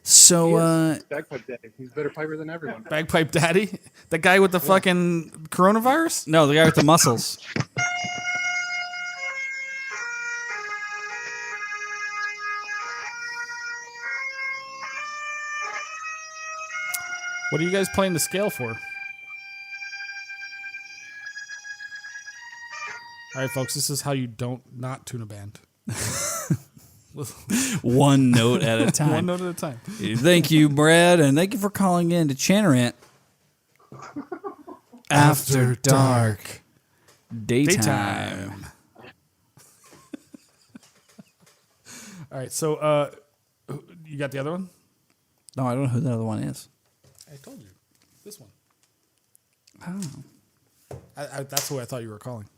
So, Bagpipe Daddy. He's a better piper than everyone. Bagpipe Daddy? The guy with the fucking coronavirus? no, the guy with the muscles. What are you guys playing the scale for? All right, folks, this is how you don't not tune a band. One note at a time. One note at a time. Thank you, Brad, and thank you for calling in to Chanter Rant After Dark. Daytime. All right, so you got the other one? No, I don't know who the other one is. I told you. This one. Oh. That's who I thought you were calling.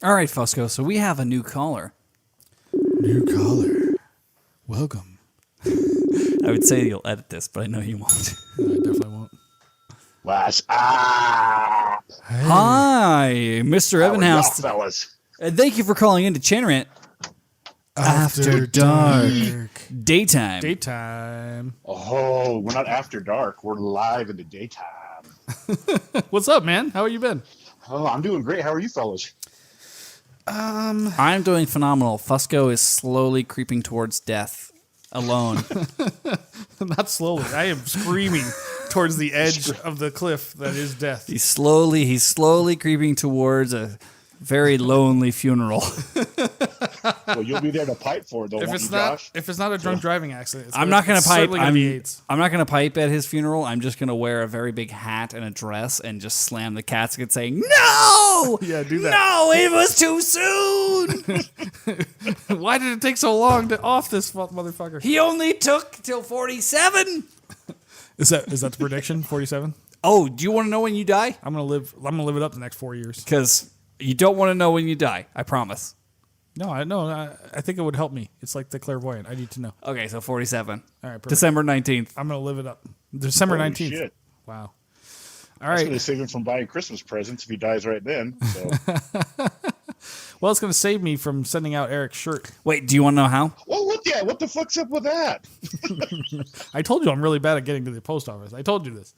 All right, Fusco, so we have a new caller. New caller. Welcome. I would say you'll edit this, but I know you won't. No, I definitely won't. What's up? Hi, Mr. How are y'all, Evanhouse. fellas? And thank you for calling in to Chanter Rant After Dark. Daytime. Daytime. Oh, we're not after dark. We're live in the daytime. What's up, man? How have you been? Oh, I'm doing great. How are you, fellas? I'm doing phenomenal. Fusco is slowly creeping towards death alone. Not slowly. I am screaming towards the edge of the cliff that is death. He's slowly creeping towards a very lonely funeral. Well, you'll be there to pipe for it, though, If won't it's you, not Josh? if it's not a drunk driving accident, I'm not going to pipe. AIDS. I'm not going to pipe at his funeral. I'm just going to wear a very big hat and a dress and just slam the casket saying, "No! Yeah, do that. No, it was too soon. Why did it take so long to off this motherfucker? He only took till 47." Is that the prediction? 47. Oh, do you want to know when you die? I'm gonna live it up the next 4 years. Because you don't want to know when you die. I promise. No, I think it would help me. It's like the clairvoyant. I need to know. Okay, so 47. All right, perfect. December 19th. I'm gonna live it up. December Holy 19th. shit. Wow. All That's going right. to save him from buying Christmas presents if he dies right then. So. Well, it's gonna save me from sending out Eric's shirt. Wait, do you want to know how? Well, what the fuck's up with that? I told you I'm really bad at getting to the post office. I told you this.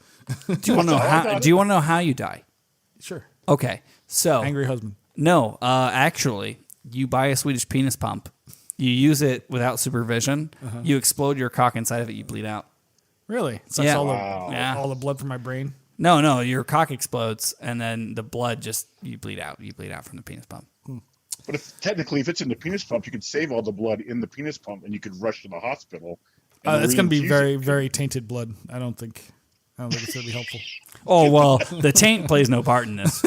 Do you want to know how? Do you want to know how you die? Sure. Okay, so Angry husband. no, actually, you buy a Swedish penis pump. You use it without supervision. You explode your cock inside of it. You bleed out. Really? Sucks Yeah. all the blood from my brain. No, your cock explodes, and then the blood you bleed out. You bleed out from the penis pump. But if it's in the penis pump, you could save all the blood in the penis pump and you could rush to the hospital. It's going to be very, very tainted blood. I don't think it's going to be helpful. Oh well, the taint plays no part in this.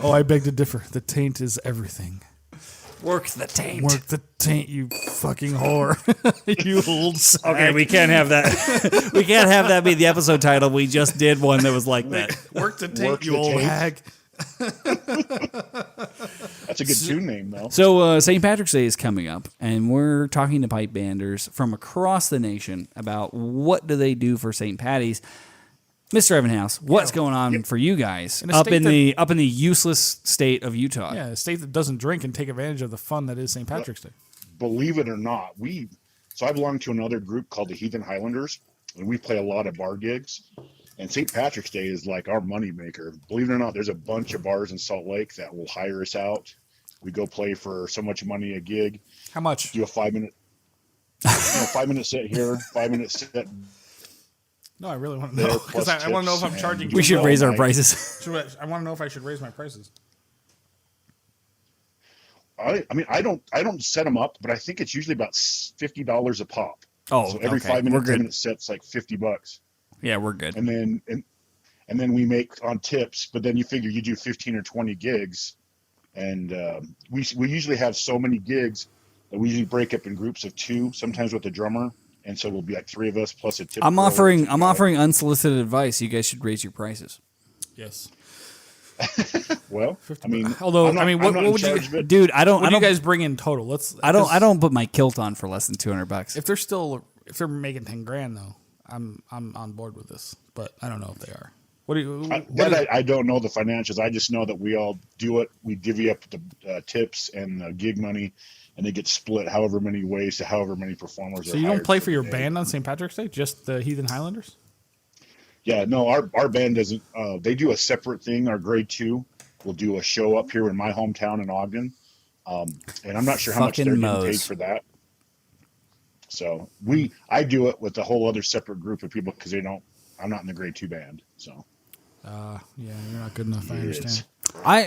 Oh, I beg to differ. The taint is everything. Work the taint. Work the taint, you fucking whore. You old sack. Okay, we can't have that. We can't have that be the episode title. We just did one that was like that. Work the taint, Work you the old taint. hag. That's a good tune name, though. So St. Patrick's Day is coming up, and we're talking to pipe banders from across the nation about what do they do for St. Patty's. Mr. Evanhouse, what's going on for you guys In a up state in the useless state of Utah? Yeah, a state that doesn't drink and take advantage of the fun that is St. Patrick's Day. Believe it or not, I belong to another group called the Heathen Highlanders, and we play a lot of bar gigs. And St. Patrick's Day is like our moneymaker. Believe it or not, there's a bunch of bars in Salt Lake that will hire us out. We go play for so much money a gig. How much? Do a 5-minute. 5-minute set here, 5-minute set. No, I really want to There, know because plus I want to know if tips, I'm charging. and We should too raise our I- prices. low. I want to know if I should raise my prices. I mean, I don't set them up, but I think it's usually about $50 a pop. Oh, So every okay. 5 We're minute, good. 10-minute set's like $50. Yeah, we're good. And then we make on tips, but then you figure you do 15 or 20 gigs, and we usually have so many gigs that we usually break up in groups of 2, sometimes with the drummer, and so we'll be like 3 of us plus a tip. I'm girl or offering tip guy. unsolicited advice. You guys should raise your prices. Yes. Well, I mean, Although, I'm not- I mean, I'm what not in would you- charge of it. Dude, I don't What I do you don't guys bring in total? I don't put my kilt on for less than $200. If they're making 10 grand though, I'm on board with this. But I don't know if they are. What do you? I don't know the financials. I just know that we all do it. We divvy up the tips and the gig money, and they get split however many ways to however many performers. So are you don't hired play for the your day. band on St. Patrick's Day? Just the Heathen Highlanders? Yeah, no, our band doesn't. They do a separate thing. Our grade 2 will do a show up here in my hometown in Ogden, and I'm not sure how much they're Fucking getting paid Moe's. for that. So I do it with a whole other separate group of people because I'm not in the grade 2 band. So Yeah, you're not good enough. I understand.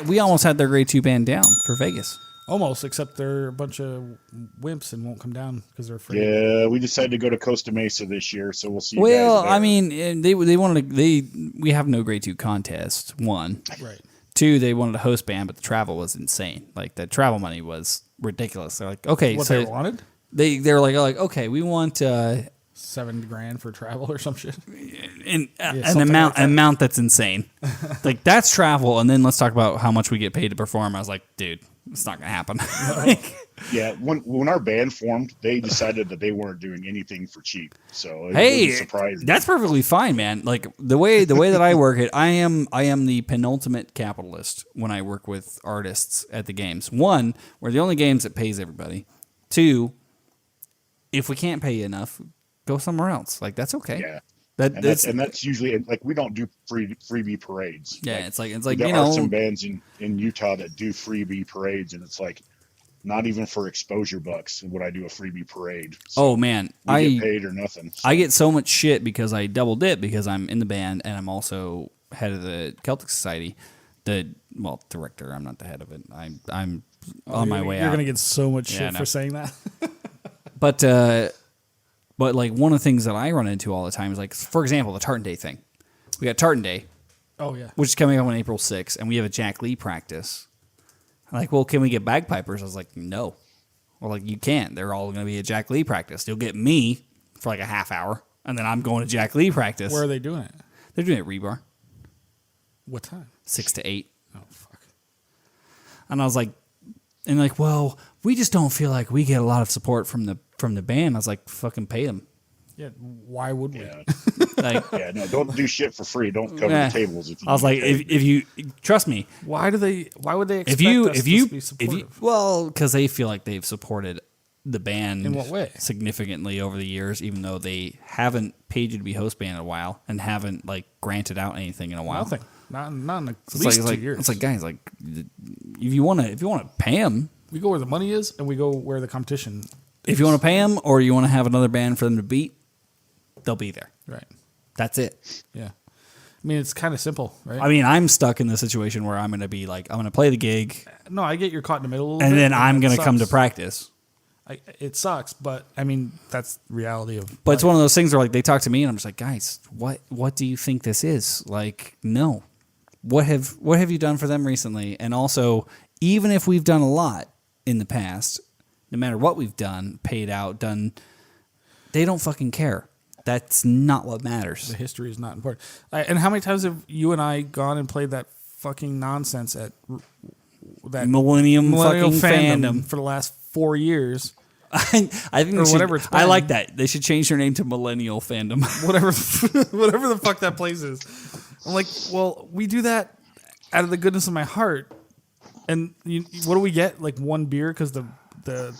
We almost had their grade 2 band down for Vegas. Almost, except they're a bunch of wimps and won't come down because they're afraid. yeah, we decided to go to Costa Mesa this year, so we'll see. You Well, guys there. I mean, they wanted we have no grade 2 contest. 1, Right. 2, they wanted a host band, but the travel was insane. Like the travel money was ridiculous. They're like, okay, What so they wanted? they're like, okay, we want $7 grand for travel or some shit. an something amount like that. amount that's insane. Like that's travel, and then let's talk about how much we get paid to perform. I was like, dude, it's not gonna happen. Yeah, when our band formed, they decided that they weren't doing anything for cheap. So it Hey, was surprising. that's perfectly fine, man. Like the way that I work it, I am the penultimate capitalist when I work with artists at the games. 1, we're the only games that pays everybody. 2, if we can't pay you enough, go somewhere else. Like that's okay. Yeah. That's That's usually like we don't do freebie parades. yeah. Like, It's like there you are know. some bands in Utah that do freebie parades, and it's like not even for exposure bucks would I do a freebie parade. So Oh man, we get paid or nothing. So, I get so much shit because I double dip because I'm in the band and I'm also head of the Celtic Society. Director. I'm not the head of it. I'm on my way You're out. gonna get so much Yeah, shit I know. for saying that. But like one of the things that I run into all the time is like, for example, the Tartan Day thing. We got Tartan Day, Oh yeah. which is coming up on April 6th, and we have a Jack Lee practice. I'm like, well, can we get bagpipers? I was like, no. Well, like you can't. They're all going to be at Jack Lee practice. You'll get me for like a half hour, and then I'm going to Jack Lee practice. Where are they doing it? They're doing it at Rebar, What time? 6 to 8. Oh fuck. And I was like, well, we just don't feel like we get a lot of support from the band. I was like, fucking pay them. Yeah. Why would we? yeah, Like, yeah, no, don't do shit for free. Don't cover Yeah. the tables. If you I was get like, paid. if you trust me, Why would they expect if you us if to you be if supportive? you well, because they feel like they've supported the band In what way? significantly over the years, even though they haven't paid you to be host band in a while and haven't like granted out anything in a while. Nothing. Not in at It's least like, 2 years. It's like guys, like if you want to pay them, we go where the money is, and we go where the competition. if you want to pay them, or you want to have another band for them to beat, they'll be there. Right. That's it. Yeah. I mean, it's kind of simple, right? I mean, I'm stuck in the situation where I'm going to be like, I'm going to play the gig, no, I get you're caught in the middle, a little and bit, then I'm it going to come to sucks. practice. It sucks, but I mean, that's the reality of. But it's life. one of those things where like they talk to me and I'm just like, guys, what do you think this is? Like, no. What have you done for them recently? And also, even if we've done a lot in the past, no matter what we've done, paid out, done, they don't fucking care. That's not what matters. The history is not important. And how many times have you and I gone and played that fucking nonsense at that Millennium millennial fucking fandom. for the last 4 years? I think Or they should- whatever it's I been. like that. They should change their name to Millennial Fandom. Whatever the fuck that place is. I'm like, well, we do that out of the goodness of my heart. And what do we get? Like one beer because the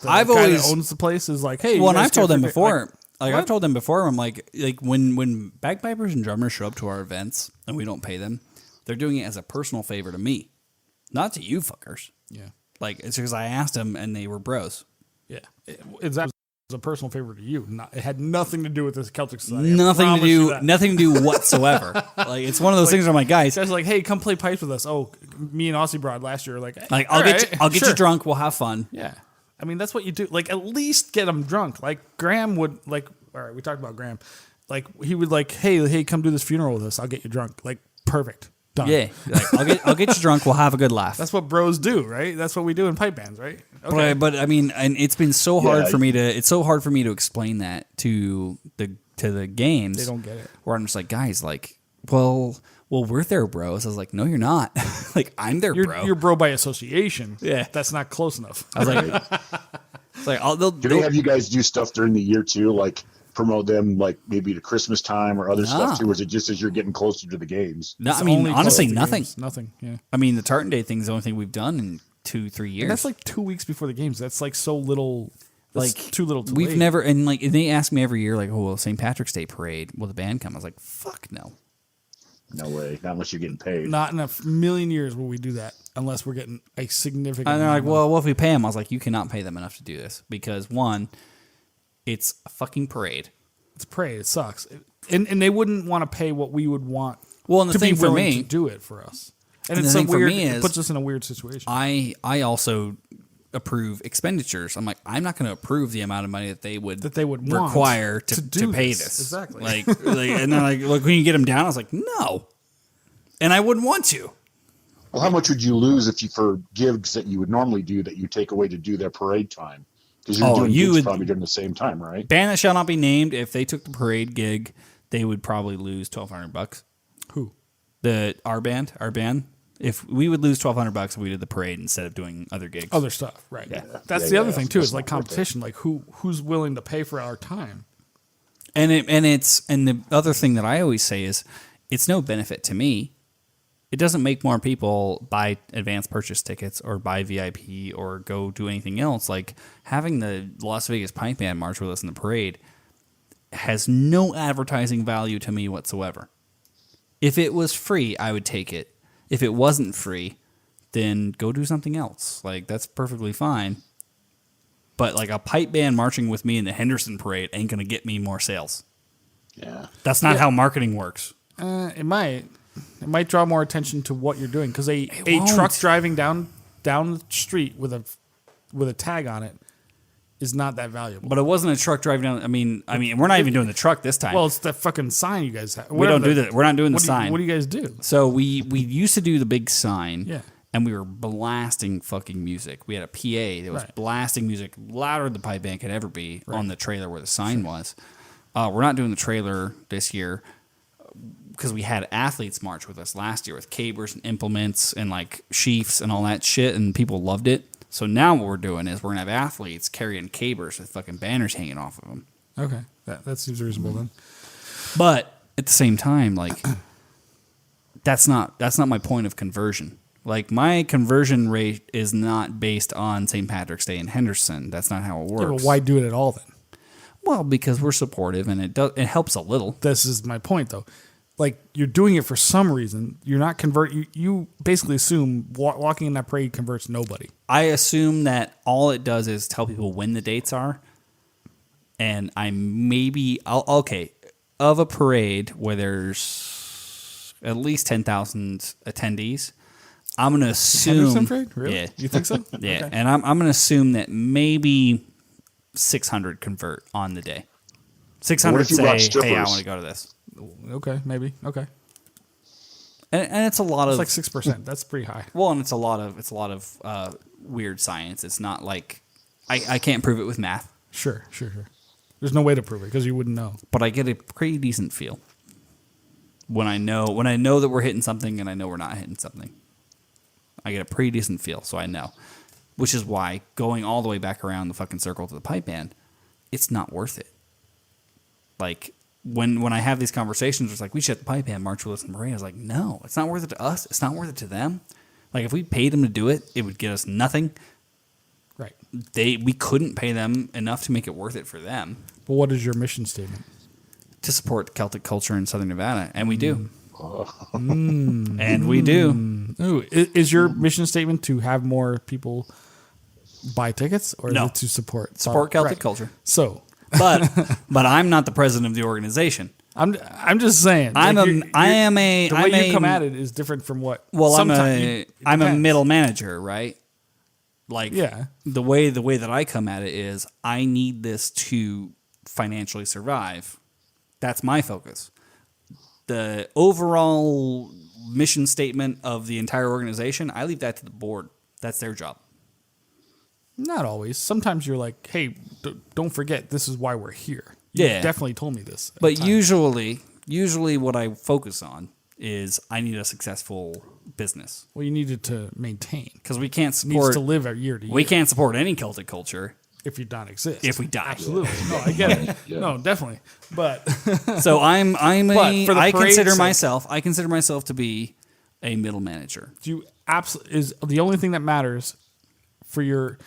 I've guy always- that owns the place is like, hey. you Well, and guys I've told get them free- before. Like I've what? told them before, I'm like when bagpipers and drummers show up to our events and we don't pay them, they're doing it as a personal favor to me, not to you fuckers. Yeah. Like it's because I asked them and they were bros. Yeah. Is that a personal favor to you. It had nothing to do with this Celtic society. Nothing to do whatsoever. Like it's one of those things where I'm like, guys, like, hey, come play pipes with us. Oh, me and Aussie Broad last year, like I'll get you drunk. We'll have fun. Yeah, I mean that's what you do. Like at least get them drunk. Like Graham would like. All right, we talked about Graham. Like he would like, hey, come do this funeral with us. I'll get you drunk. Like perfect. Done. Yeah, like, I'll get you drunk. We'll have a good laugh. That's what bros do, right? That's what we do in pipe bands, right? Okay. But I mean, and it's been so hard for me to. It's so hard for me to explain that to the games. They don't get it. Where I'm just like, guys, like, well, we're their bros. I was like, no, you're not. Like, I'm their bro. You're bro by association. Yeah, that's not close enough. I was like, it's like, do they have you guys do stuff during the year too, like promote them, like maybe to Christmas time or other stuff too? Or is it just as you're getting closer to the games? No, I mean, honestly, nothing. Nothing. Yeah. I mean, the Tartan Day thing is the only thing we've done in 2-3 years. And that's like 2 weeks before the games. That's like so little. Like too little. Too we've late. never, and like they ask me every year, like, oh, well, St. Patrick's Day parade, will the band come? I was like, fuck no. No way. Not unless you're getting paid. Not in a million years will we do that unless we're getting a significant. And they're like, well, what if we pay them? I was like, you cannot pay them enough to do this because one, it's a fucking parade. It's a parade. It sucks, and they wouldn't want to pay what we would want. Well, and the to thing be for willing me to do it for us, and the it's thing so for weird. me It is puts us in a weird situation. I also approve expenditures. I'm like, I'm not going to approve the amount of money that they would require to pay this. Exactly. Like, and then like, look, when you get them down, I was like, no, and I wouldn't want to. Well, how much would you lose if you for gigs that you would normally do that you take away to do their parade time? Because you're doing gigs probably during the same time, right? Band that shall not be named. If they took the parade gig, they would probably lose $1,200. Who? Our band. If we would lose $1,200 if we did the parade instead of doing other gigs, Other stuff, right? Yeah. That's the other thing too. Is like competition. Like who's willing to pay for our time? And the other thing that I always say is, it's no benefit to me. It doesn't make more people buy advance purchase tickets or buy VIP or go do anything else. Like having the Las Vegas Pipe Band march with us in the parade has no advertising value to me whatsoever. If it was free, I would take it. If it wasn't free, then go do something else. Like that's perfectly fine. But like a pipe band marching with me in the Henderson parade ain't going to get me more sales. Yeah. That's not how marketing works. It might. It might draw more attention to what you're doing because a won't. truck driving down the street with a tag on it is not that valuable. But it wasn't a truck driving down. I mean, we're not even doing the truck this time. Well, it's the fucking sign you guys have. We don't do that. We're not doing the sign. What do you guys do? So we used to do the big sign. Yeah. And we were blasting fucking music. We had a PA that was blasting music louder than the pipe band could ever be on the trailer where the sign was. We're not doing the trailer this year because we had athletes march with us last year with cabers and implements and like sheafs and all that shit, and people loved it. So now what we're doing is we're gonna have athletes carrying cabers with fucking banners hanging off of them. Okay, that seems reasonable then. But at the same time, like that's not my point of conversion. Like my conversion rate is not based on St. Patrick's Day in Henderson. That's not how it works. Yeah, but why do it at all then? Well, because we're supportive and it helps a little. This is my point though. Like you're doing it for some reason. You're not you basically assume walking in that parade converts nobody. I assume that all it does is tell people when the dates are, and of a parade where there's at least 10,000 attendees. I'm gonna assume. Henderson parade? Really? Yeah, You think so? yeah, Okay. and I'm gonna assume that maybe 600 convert on the day. 600 say, "Hey, I want to go to this." Okay, maybe. Okay. And it's a lot of It's like 6%. That's pretty high. well, and it's a lot of weird science. It's not like I can't prove it with math, Sure. There's no way to prove it because you wouldn't know. but I get a pretty decent feel when I know that we're hitting something and I know we're not hitting something. I get a pretty decent feel, so I know. Which is why going all the way back around the fucking circle to the pipe band, it's not worth it. Like when I have these conversations, it's like, we should have the pipe band march with us in parade. I was like, no, it's not worth it to us. It's not worth it to them. Like if we paid them to do it, it would get us nothing. Right. We couldn't pay them enough to make it worth it for them. But what is your mission statement? To support Celtic culture in Southern Nevada, and we do. And we do. Ooh, is your mission statement to have more people buy tickets or No. is it to support Celtic Right. culture. So But I'm not the president of the organization. I'm just saying. I am the way you come a at it is different from what. well. I'm it a depends. middle manager, right? Like Yeah. the way that I come at it is I need this to financially survive. That's my focus. The overall mission statement of the entire organization, I leave that to the board. That's their job. Not always. Sometimes you're like, hey, don't forget this is why we're here. You Yeah. definitely told me this. at But the time. usually what I focus on is I need a successful business Well, you needed to maintain. because we can't It needs support to live year to year. we can't support any Celtic culture if you don't exist. if we die. Absolutely. No, I get it. No, definitely. But So I'm But for the I parade's consider sake- myself to be a middle manager. do you is the only thing that matters for your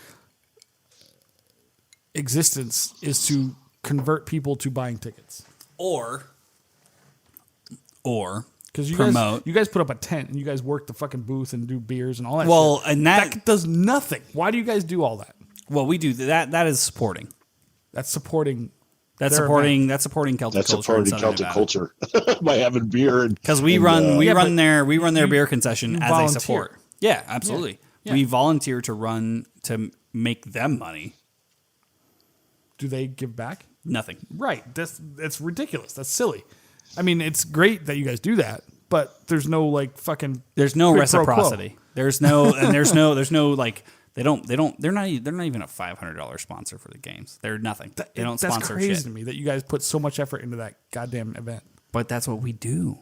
existence is to convert people to buying tickets. Or Because promote. you guys put up a tent and you guys work the fucking booth and do beers and all that. Well, shit. and that does nothing. Why do you guys do all that? well, we do that. That is supporting. That's supporting. That's their supporting. event. That's supporting Celtic That's culture. in supporting Southern Celtic Nevada. culture by having beer and Because we and, run Yeah, but their you- beer concession you as volunteer. a support. Yeah, absolutely. Yeah. We volunteer to run to make them money. Do they give back? Nothing. Right. That's ridiculous. That's silly. I mean, it's great that you guys do that, but there's no like fucking. There's no quid pro quo. reciprocity. There's no like they're not even a $500 sponsor for the games. They're nothing. They don't That's sponsor crazy shit. to me that you guys put so much effort into that goddamn event. But that's what we do.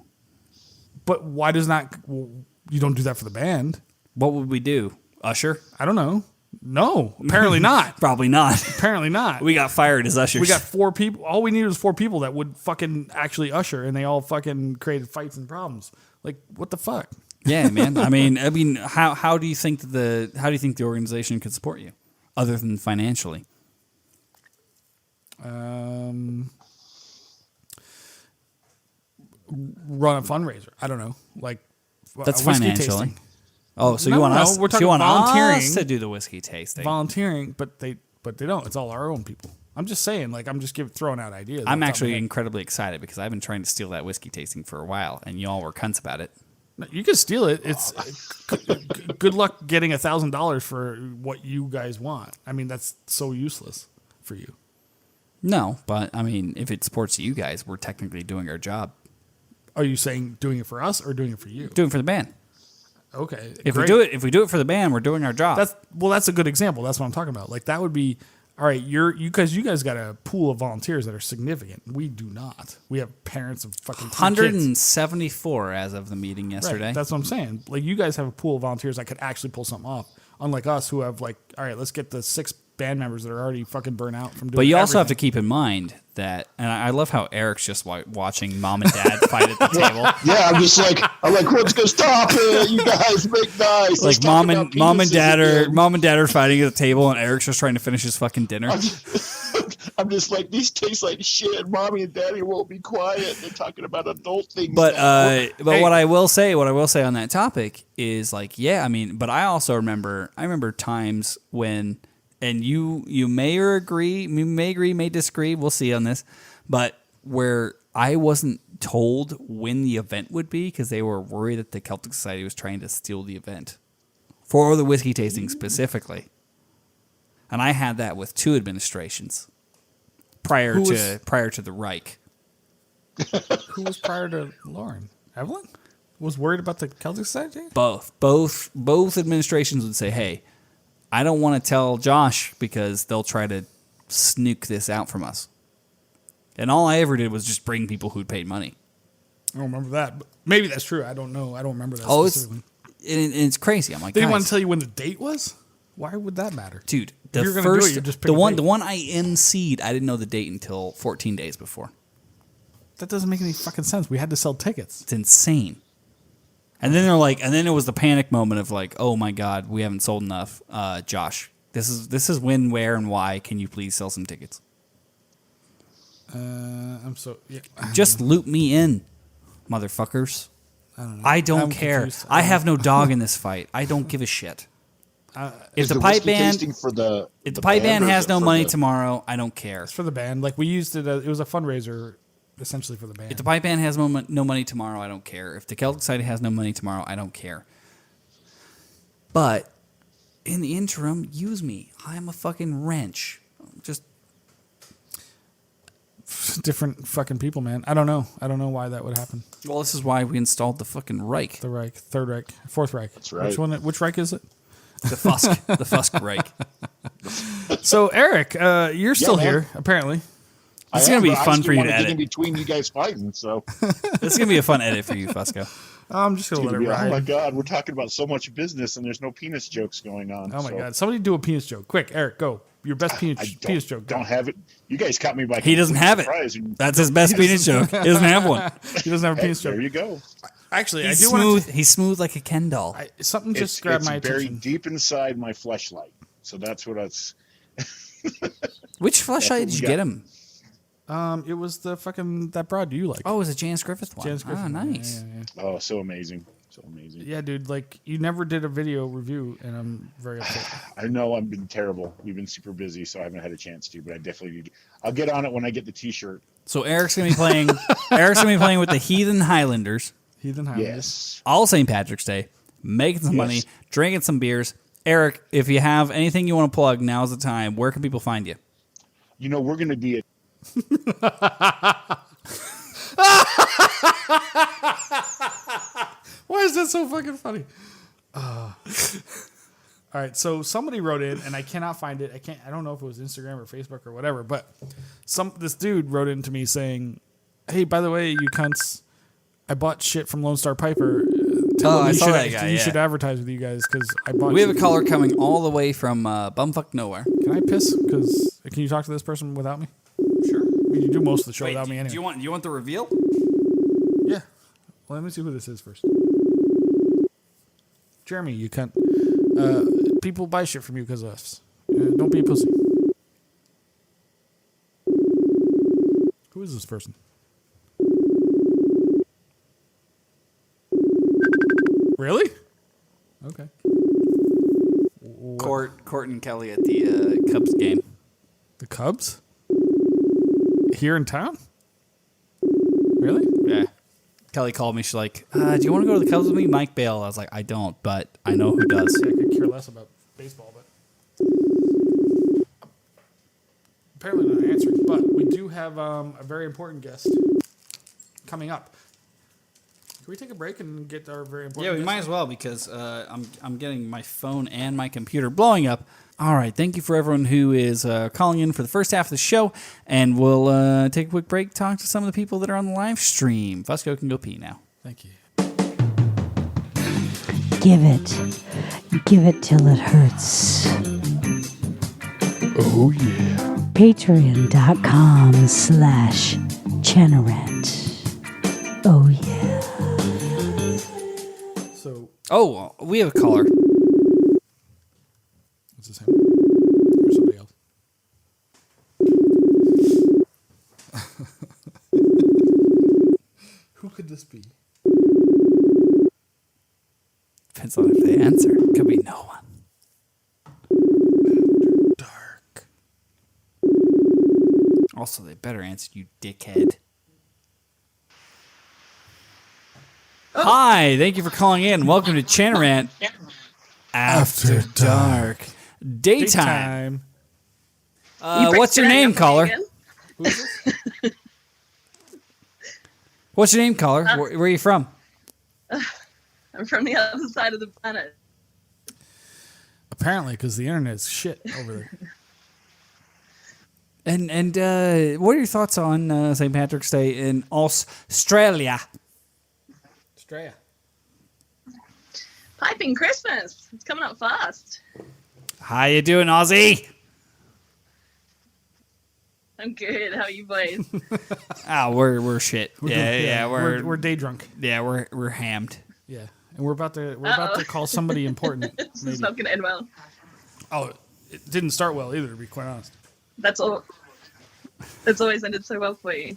But why does not you don't do that for the band? What would we do? Usher? I don't know. No, apparently not. Probably not. Apparently not. We got fired as ushers. We got 4 people. All we needed was 4 people that would fucking actually usher, and they all fucking created fights and problems. Like, what the fuck? Yeah, man. I mean, how do you think the organization could support you, other than financially? Run a fundraiser. I don't know. Like, That's a whiskey financially. tasting. Oh, so No, you want no, us? we're so talking you want volunteering. us to do the whiskey tasting? Volunteering, but they don't. It's all our own people. I'm just saying. Like, I'm just throwing out ideas. I'm off the top of actually my head. incredibly excited because I've been trying to steal that whiskey tasting for a while, and y'all were cunts about it. No, you can steal it. It's good luck getting $1,000 for what you guys want. I mean, that's so useless for you. No, but I mean, if it supports you guys, we're technically doing our job. Are you saying doing it for us or doing it for you? Doing it for the band. Okay. If great. we do it for the band, we're doing our job. That's a good example. That's what I'm talking about. Like that would be all right. You guys got a pool of volunteers that are significant. We do not. We have parents of fucking 3 kids. 174 as of the meeting yesterday. Right, that's what I'm saying. Like you guys have a pool of volunteers that could actually pull something off. Unlike us, who have like, all right, let's get the 6 band members that are already fucking burnt out from doing. But you also have to everything. keep in mind that, and I love how Eric's just watching mom and dad fight at the table. yeah, I'm like, what's gonna stop it? You guys make nice. Let's Like talk about mom and dad penises are fighting at the table, and Eric's just trying to finish his fucking dinner. again. I'm just like, these taste like shit. Mommy and daddy won't be quiet. They're talking about adult things. But now. hey. What I will say on that topic is like, yeah, I mean, but I also remember times when, and you may agree, may disagree, we'll see on this, but where I wasn't told when the event would be because they were worried that the Celtic Society was trying to steal the event for the whiskey tasting specifically. And I had that with 2 administrations prior to the Reich. Who was prior to Lauren? Evelyn was worried about the Celtic Society. Both administrations would say, "Hey, I don't want to tell Josh because they'll try to snook this out from us." And all I ever did was just bring people who'd paid money. I don't remember that. But maybe that's true. I don't know. I don't remember that. Oh, specifically. it's crazy. I'm like, They didn't guys, want to tell you when the date was. Why would that matter? dude. If The you're gonna do it, first, you just pick the a one, date. the one I emceed, I didn't know the date until 14 days before. That doesn't make any fucking sense. We had to sell tickets. It's insane. And then they're like, and then it was the panic moment of like, oh my god, we haven't sold enough. Josh, this is when, where, and why. Can you please sell some tickets? I'm so yeah. Just loop me in, motherfuckers. I don't know. I don't I'm care. confused. I have no dog in this fight. I don't give a shit. If the the pipe whiskey band, tasting for the if the pipe band or is has it no for money the- tomorrow, I don't care. It's for the band. Like we used it. It was a fundraiser, essentially for the band. If the pipe band has no money tomorrow, I don't care. If the Celtic Society has no money tomorrow, I don't care. But in the interim, use me. I'm a fucking wrench. Just Different fucking people, man. I don't know. I don't know why that would happen. well, this is why we installed the fucking Reich, The Reich, Third Reich, Fourth Reich. That's right. Which one? Which Reich is it? the Fusk, the Fusk Reich. So Eric, you're still man. here apparently. It's gonna be but I fun just for you didn't to wanna get in edit. between you guys fighting. So This is gonna be a fun edit for you, Fusco. I'm just gonna let it oh my ride. god, we're talking about so much business and there's no penis jokes going on. Oh my so god! Somebody do a penis joke, quick! Eric, go. Your best I penis joke. Go. Don't have it. You guys caught me by He doesn't have it. surprise and- That's his best penis joke. He doesn't have one. He doesn't have a Hey, penis joke. there you go. Actually, He's I do want smooth. He's smooth like a Ken doll. something just grabbed my buried attention. deep inside my fleshlight. So that's what it's. Which fleshlight what did we you got. get him? It was the fucking that broad you like. Oh, it was a Janice Griffith one. Janice Griffin. Ah, nice. Yeah. Oh, so amazing. So amazing. Yeah, dude. Like you never did a video review, and I'm very upset. I know I've been terrible. We've been super busy, so I haven't had a chance to. But I definitely need. I'll get on it when I get the T-shirt. So Eric's gonna be playing. Eric's gonna be playing with the Heathen Highlanders Heathen Highlanders. Yes. all St. Patrick's Day, making some money, Yes. drinking some beers. Eric, if you have anything you want to plug, now's the time. Where can people find you? You know we're going to be at. Why is that so fucking funny? All right, so somebody wrote in, and I cannot find it. I don't know if it was Instagram or Facebook or whatever, but this dude wrote in to me saying, "Hey, by the way, you cunts, I bought shit from Lone Star Piper. Tell him I you saw should, that guy, you yeah. should advertise with you guys because I bought." We have a shit." caller coming all the way from bumfuck nowhere. Can I piss? Because can you talk to this person without me? Sure. You do most of the show without me anyway. Do you want the reveal? Yeah. Well, let me see who this is first. Jeremy, you cunt. People buy shit from you because of us. Don't be a pussy. Who is this person? Really? Okay. Court and Kelly at the Cubs game. The Cubs? Here in town? Really? Yeah. Kelly called me. She's like, "Do you want to go to the Cubs with me?" Mike Bale. I was like, "I don't, but I know who does." I could care less about baseball, but apparently not answering. But we do have a very important guest coming up. Can we take a break and get our very important? Yeah, we guest? might as well because I'm getting my phone and my computer blowing up. All right, thank you for everyone who is calling in for the first half of the show, and we'll take a quick break, talk to some of the people that are on the live stream. Fusco can go pee now. Thank you. Give it till it hurts. Oh yeah. Patreon.com/Chanter Rant. Oh yeah. So Oh, we have a caller. what's his name? Or somebody else? Who could this be? Depends on if they answer. Could be no one. Dark. Also, they better answer, you dickhead. Hi, thank you for calling in. Welcome to Chanter Rant After Dark. Daytime. What's your name, caller? What's your name, caller? Where are you from? I'm from the other side of the planet. Apparently, because the internet is shit over there. And what are your thoughts on St. Patrick's Day in Australia? Australia. Piping Christmas. It's coming up fast. How you doing, Aussie? I'm good. How are you boys? We're shit. Yeah, We're day drunk. we're hammed. Yeah, and we're about to call somebody important. This maybe. is not going to end well. Oh, it didn't start well either, to be quite honest. That's all. It's always ended so well for you.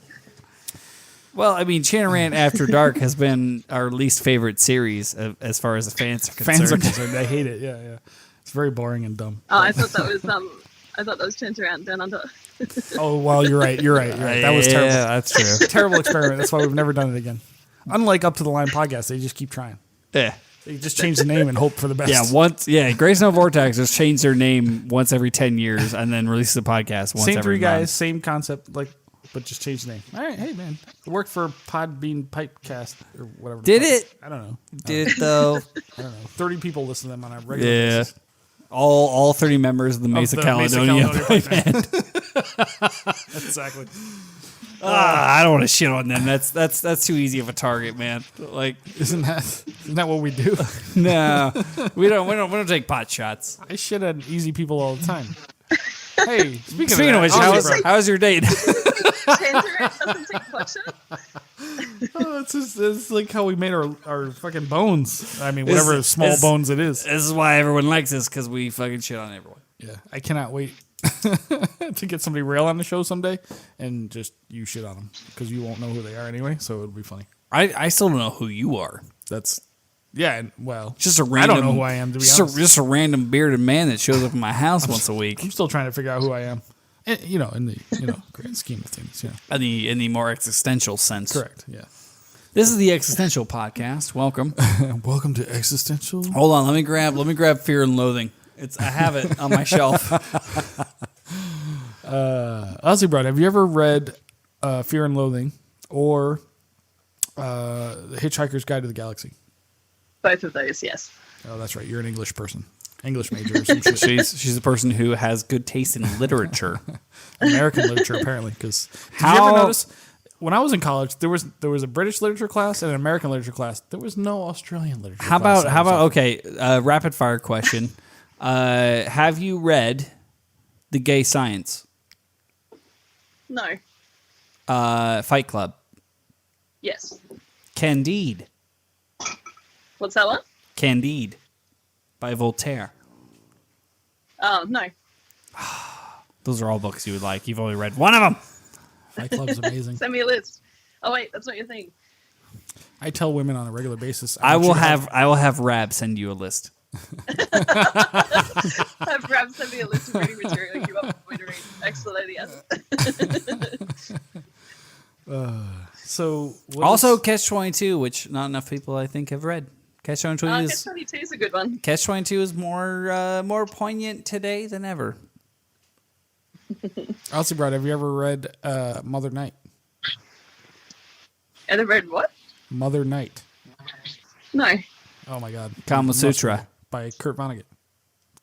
Well, I mean, Chanter Rant After Dark has been our least favorite series as far as the fans are concerned. Fans are concerned. They hate it. Yeah, yeah. It's very boring and dumb. Oh, I thought that was Chanter Rant down under. Oh, well, you're right. That was terrible. Yeah, that's true. Terrible experiment. That's why we've never done it again. Unlike Up to the Line podcast, they just keep trying. Yeah. They just change the name and hope for the best. Grace No Vortex just changed their name once every 10 years and then releases a podcast once Same every three guys, month. same concept, but just change the name. All right, hey man, it worked for Podbean Pipecast or whatever. Did it? I don't know. Did it though? I don't know. 30 people listen to them on a regular Yeah. basis. All 30 members of the Mesa Caledonia. Exactly. I don't want to shit on them. That's too easy of a target, man. Like, Isn't that what we do? no, we don't take pot shots. I shit on easy people all the time. Hey, Speaking of which, Aussie, how's your date? Chanter Rant doesn't take pot shots. it's like how we made our fucking bones. I mean, whatever small bones it is. This is why everyone likes us, because we fucking shit on everyone. Yeah, I cannot wait to get somebody real on the show someday and just you shit on them because you won't know who they are anyway, so it'll be funny. I still don't know who you are. Well, Just a random. I don't know who I am, to be honest. Just a random bearded man that shows up in my house once a week. I'm still trying to figure out who I am. And, in the grand scheme of things, In the more existential sense. Correct. Yeah. This is the Existential Podcast. Welcome. Welcome to Existential. Hold on, let me grab Fear and Loathing. I have it on my shelf. Ozzy Broad, have you ever read Fear and Loathing or The Hitchhiker's Guide to the Galaxy? Both of those, yes. Oh, that's right. You're an English person. English major or some shit. She's the person who has good taste in literature. American literature, apparently. Because did you ever notice when I was in college, there was a British literature class and an American literature class. There was no Australian literature. How class. about okay? Rapid fire question. Have you read The Gay Science? No. Fight Club. Yes. Candide. What's that one? Candide by Voltaire. Oh, no. Those are all books you would like. You've only read one of them. Fight Club's amazing. Send me a list. Oh, wait, that's not your thing. I tell women on a regular basis. I will have Rab send you a list. Have Rab send me a list of reading material you want me to read. Excellent, yes. So Also, Catch-22, which not enough people I think have read. Catch-22 is Catch-22 is a good one. Catch-22 is more poignant today than ever. Ozzy Broad, have you ever read Mother Night? And I read what? Mother Night. No. Oh my God. Kama Must Sutra. read. By Kurt Vonnegut.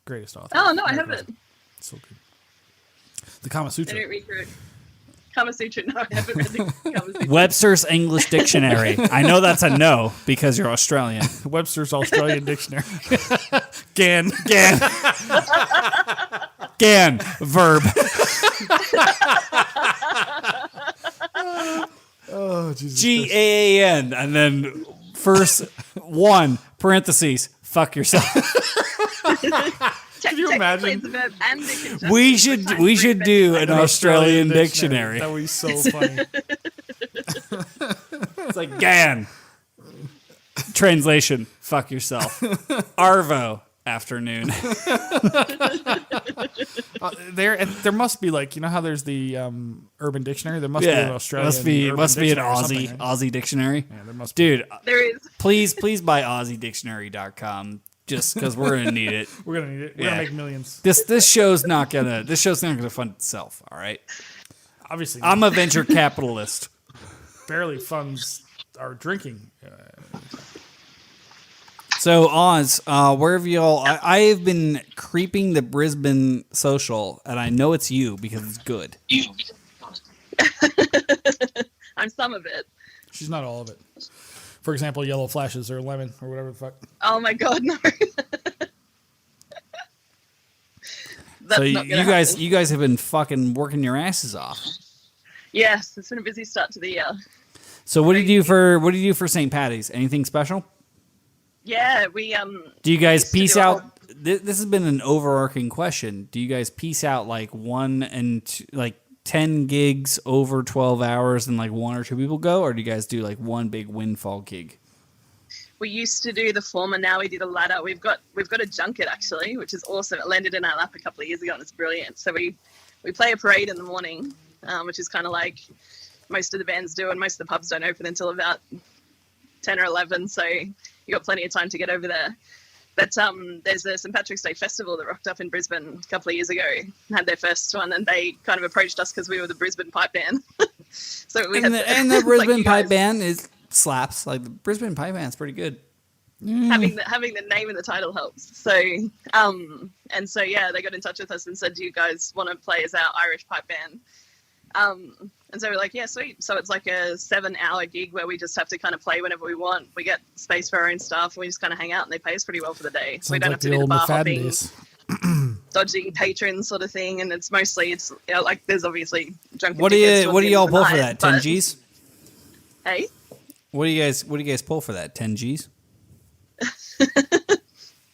Greatest author. Oh, no, I haven't. So good. The Kama I Sutra. didn't read through it. Kama Sutra, no, I haven't read the Kama Sutra. Webster's English Dictionary. I know that's a no because you're Australian. Webster's Australian Dictionary. Gan. Verb. Oh, Jesus. GAAN. And then first one, parentheses, fuck yourself. Can you imagine? It's a verb and a conjunction, We which should I'm do very an Australian dictionary. That would be so funny. It's like GAN. Translation, fuck yourself. Arvo, afternoon. There must be like, you know how there's the Urban Dictionary? There must be an Australian must be an Urban Dictionary or something, right? Aussie dictionary. Yeah, there must be. Dude, There is. please buy AussieDictionary.com just because we're gonna need it. We're gonna need it. We're Yeah. gonna make millions. This show's not gonna fund itself. All right, Obviously, I'm a venture capitalist. barely funds our drinking. So Oz, where have y'all? I have been creeping the Brisbane social, and I know it's you because it's good. I'm some of it. She's not all of it. For example, yellow flashes or lemon or whatever the fuck. Oh my god, no. That's So not gonna happen. you guys have been fucking working your asses off. Yes, it's been a busy start to the year. So what do you do for St. Patty's? Anything special? Yeah, we Do you guys used to piece do a out? whole- This has been an overarching question. Do you guys piece out like 10 gigs over 12 hours and like one or two people go, or do you guys do like one big windfall gig? we used to do the former. Now we did a ladder. We've got a junket actually, which is awesome. It landed in our lap a couple of years ago, and it's brilliant. So we play a parade in the morning, which is kind of like most of the bands do, and most of the pubs don't open until about 10 or 11. So you got plenty of time to get over there. But there's a St. Patrick's Day festival that rocked up in Brisbane a couple of years ago, had their first one, and they kind of approached us because we were the Brisbane pipe band. So we and the Brisbane like pipe band is slaps. Like the Brisbane pipe band's pretty good. having the name in the title helps. So and so yeah, they got in touch with us and said, "Do you guys want to play as our Irish pipe band?" And so we're like, yeah, sweet. So it's like a 7-hour gig where we just have to kind of play whenever we want. We get space for our own stuff, and we just kind of hang out, and they pay us pretty well for the day. So we don't have to do the bar hopping, dodgy patrons sort of thing. And it's mostly like there's obviously drunken. What do y'all pull for that? 10 G's? Hey, what do you guys pull for that? 10 G's?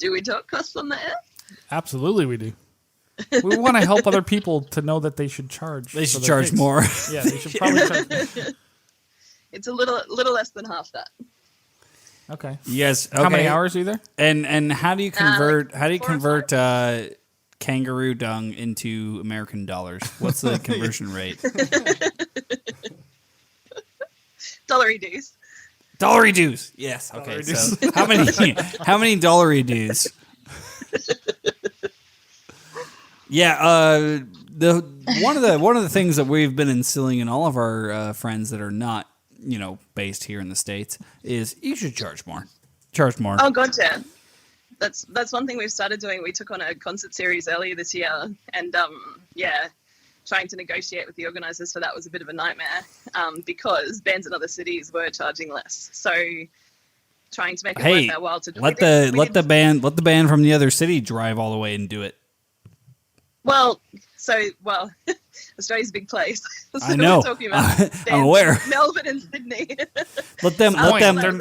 do we talk costs on the air? Absolutely, we do. We want to help other people to know that they should charge. They should charge more. Yeah, they should probably charge. It's a little less than half that. Okay. Yes. Okay. How many hours are you there? And how do you convert? Like how do you 4 or convert kangaroo dung into American dollars? What's the conversion rate? Dollary dues. Dollary dues. Yes. Okay. So how many dollary dues? Yeah. One of the things that we've been instilling in all of our friends that are not based here in the States is you should charge more. Charge more. Oh, gotcha. That's one thing we've started doing. We took on a concert series earlier this year, and trying to negotiate with the organisers for that was a bit of a nightmare because bands in other cities were charging less. So trying to make it worth our while to do let the band from the other city drive all the way and do it. Well, Australia's a big place. So I know. We're talking about I'm aware. Melbourne and Sydney. Let them.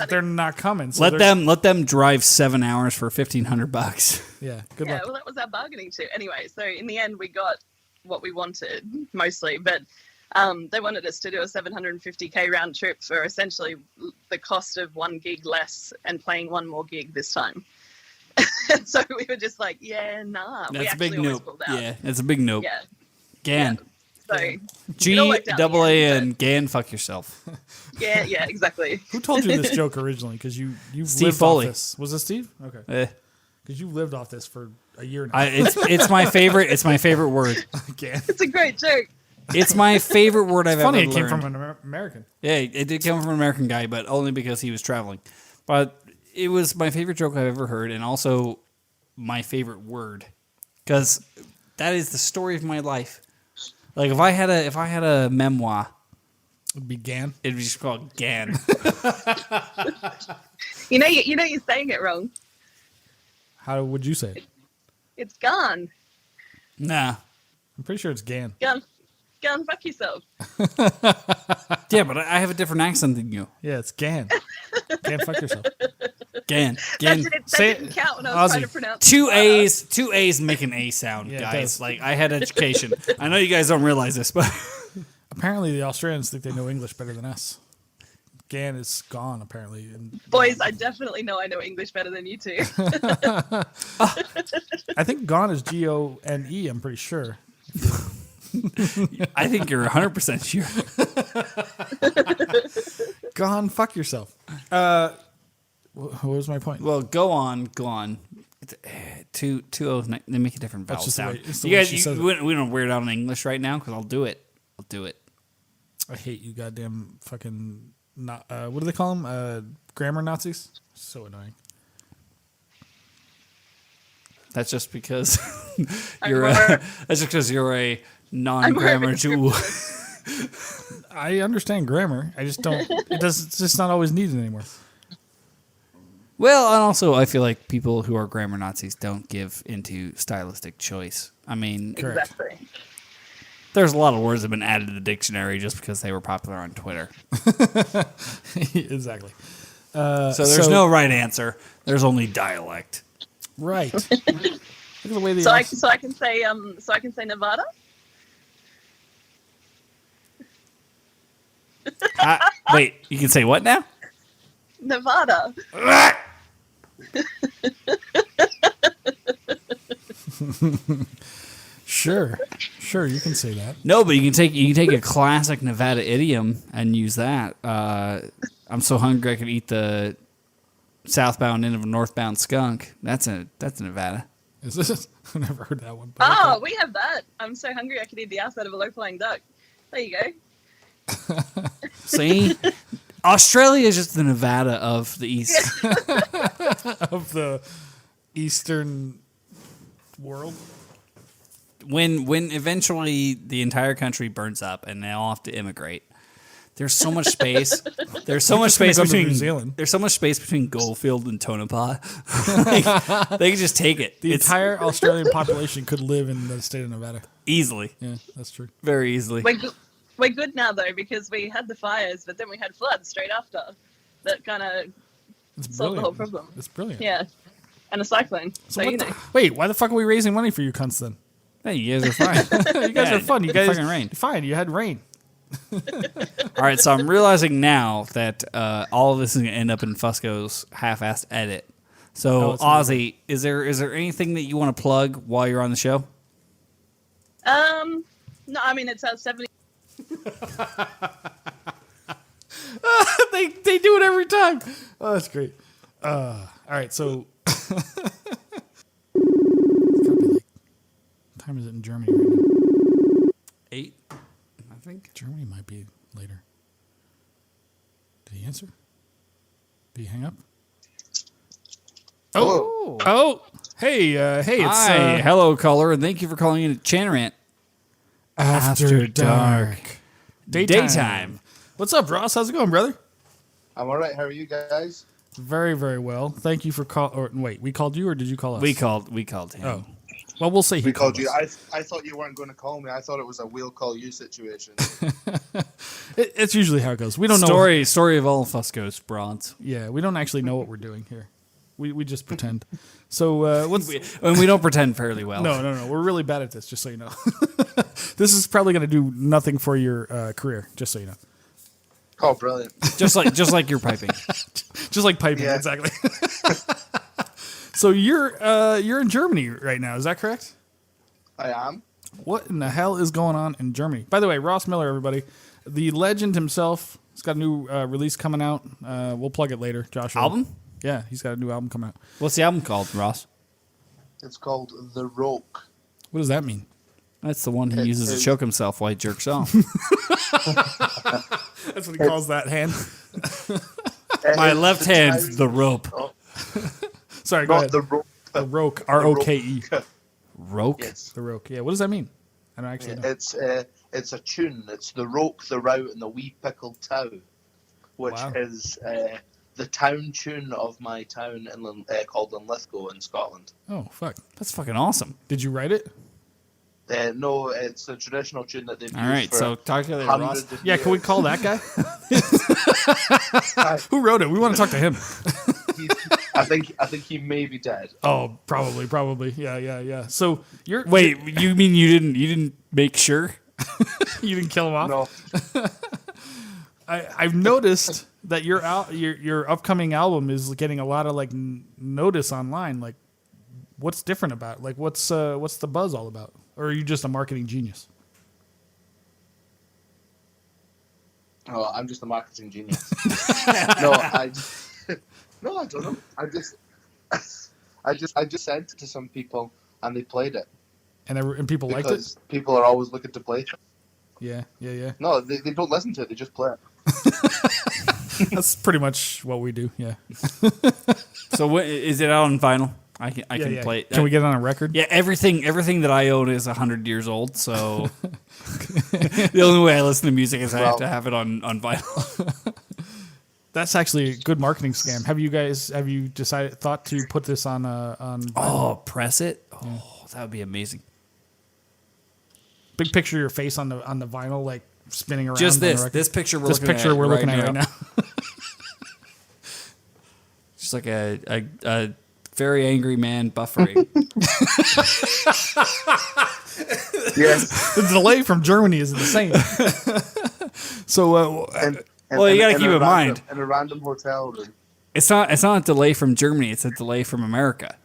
They're not coming. So let them drive 7 hours for $1,500. Yeah. Good luck. Well, that was our bargaining chip. Anyway, so in the end, we got what we wanted mostly, but they wanted us to do a 750k round trip for essentially the cost of one gig less and playing one more gig this time. And so we were just like, yeah, nah. That's a big nope. Yeah, that's a big nope. Yeah. Gan. Yeah. So G-double-A and Gan, fuck yourself. Yeah, exactly. Who told you this joke originally? Because you Steve lived Foley. off this. Was it Steve? Okay. Because you lived off this for a year now. It's my favorite. It's my favorite word. Gan. It's a great joke. It's my favorite word I've ever learned. Funny, it came from an American. Yeah, it did come from an American guy, but only because he was traveling. But it was my favorite joke I've ever heard, and also my favorite word, because that is the story of my life. Like if I had a memoir, It'd be Gan. it'd be just called Gan. You're saying it wrong. How would you say it? It's gone. Nah. I'm pretty sure it's Gan. Gone, fuck yourself. Yeah, but I have a different accent than you. Yeah, it's Gan. Gan, fuck yourself. Gan. That didn't count when I was trying to pronounce it. Two A's make an A sound, Yeah, it guys. does. Like I had education. I know you guys don't realize this, but Apparently, the Australians think they know English better than us. Gan is gone, apparently. And Boys, I definitely know I know English better than you two. I think gone is Gone. I'm pretty sure. I think you're 100% sure. Gone, fuck yourself. What was my point? Well, go on. Two O's. They make a different vowel That's just the sound. way- it's the You way guys, she says it. we don't weird out on English right now because I'll do it. I hate you goddamn fucking... what do they call them? Grammar Nazis? So annoying. That's just because I'm you're more- that's just because you're a non-grammar Jew. I understand grammar. I just don't... It's just not always needed anymore. Well, and also I feel like people who are grammar Nazis don't give into stylistic choice. I mean, Correct. Exactly. there's a lot of words that have been added to the dictionary just because they were popular on Twitter. Exactly. So there's no right answer. There's only dialect. Right. Look at the way they... So I can say Nevada. Wait, you can say what now? Nevada. Sure, you can say that. No, but you can take a classic Nevada idiom and use that. I'm so hungry I could eat the southbound end of a northbound skunk. That's a Nevada. Is this? I've never heard that one. Oh, we have that. I'm so hungry I could eat the outside of a low-flying duck. There you go. See? Australia is just the Nevada of the East. Of the Eastern world. When eventually the entire country burns up and they all have to immigrate, there's so much space. There's so much space go to between New Zealand. There's so much space between Goldfield and Tonopah. They can just take it. The It's entire Australian population could live in the state of Nevada. easily, Yeah, that's true. very easily. We're good now, though, because we had the fires, but then we had floods straight after. That kind of It's solved the whole brilliant. problem. It's brilliant. Yeah. And a cyclone. So, What you the- know. wait, why the fuck are we raising money for you cunts then? Hey, you guys are fine. You guys are fun. You guys fucking rain. Fine, you had rain. All right, so I'm realizing now that all of this is going to end up in Fusco's half-assed edit. So, Oh, it's not Ozzy, is there anything that you want to plug while you're on the show? No, I mean, it's our 70. they do it every time. Oh, that's great. All right, so it's gotta be like, what time is it in Germany right now? 8, I think. Germany might be later. Did he answer? Did he hang up? Oh, hey, it's Hi, hello, caller, and thank you for calling in to Chanter Rant. After Dark. Daytime. What's up, Ross? How's it going, brother? I'm all right. How are you guys? Very, very well. Thank you for call. Or wait, we called you, or did you call us? We called him. Oh, well, we'll say he We called you. us. I thought you weren't going to call me. I thought it was a we'll call you situation. It's usually how it goes. We don't know. Story of all Fusco's bronze. Yeah, we don't actually know what we're doing here. We just pretend. So what's And we don't pretend fairly well. No. We're really bad at this. Just so you know. This is probably going to do nothing for your career. Just so you know. Oh, brilliant. just like your piping. Just like piping, Yeah. exactly. So you're in Germany right now. Is that correct? I am. What in the hell is going on in Germany? By the way, Ross Miller, everybody, the legend himself, has got a new release coming out. We'll plug it later. Joshua. Album? Yeah, he's got a new album coming out. What's the album called, Ross? It's called The Roke. What does that mean? That's the one he It uses to is- choke himself while he jerks off. That's what he calls that hand. My It's left the hand's town- the rope. Oh, Sorry, go not ahead. The Roke. The Roke, R-O-K-E. Roke? Yes. The Roke. Yeah, what does that mean? I don't actually know. It's a tune. It's The Roke, The Rout, and The Wee Pickled Tow, which Wow. is the town tune of my town called Linlithgow in Scotland. Oh, fuck. That's fucking awesome. Did you write it? No, it's a traditional tune that they've All used right, for so talk to you later, Ross. hundreds of Yeah, can we years. call that guy? Who wrote it? We want to talk to him. I think he may be dead. Oh, probably. Yeah. So you're Wait, you mean you didn't make sure? you didn't kill him off? No, I've noticed that your upcoming album is getting a lot of like notice online. Like, what's different about it? Like, what's the buzz all about? Or are you just a marketing genius? no, I'm just a marketing genius. No, I don't know. I just sent it to some people and they played it And people liked it. because people are always looking to play it. Yeah. No, they don't listen to it. They just play it. That's pretty much what we do. Yeah. So what, is it out on vinyl? I can Yeah. play it. Can we get it on a record? Yeah, everything that I own is 100 years old, so the only way I listen to music is I have to have it on vinyl. That's actually a good marketing scam. Have you thought to put this on vinyl? Oh, press it? Oh, that would be amazing. Big picture of your face on the vinyl, like spinning around. Just on the this record. picture we're This looking picture at we're looking at right now. Just like a very angry man buffering. Yes. The delay from Germany is insane. So, Well, you gotta keep in mind. In a random hotel room. It's not a delay from Germany. It's a delay from America.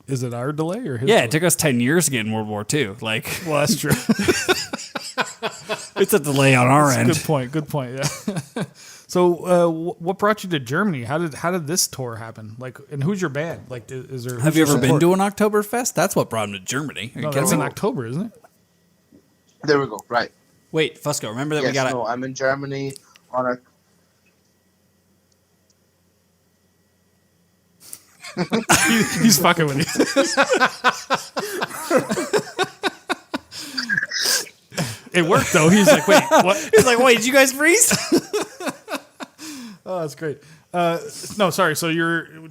Is it our delay or his? Yeah, delay? it took us 10 years to get in World War II. Like, Well, that's true. it's a delay on our end. Good point. Good point. Yeah. So, what brought you to Germany? How did this tour happen? Like, and who's your band? Like, is there? Have you ever been to an Oktoberfest? That's what brought him to Germany. Are you No, kidding that's me? in October, isn't it? There we go. Right. Wait, Fusco, remember that we Yes, got no, I'm in Germany on a. He's fucking with you. It worked though. He's like, wait, what? He's like, wait, did you guys freeze? Oh, that's great. No, sorry. So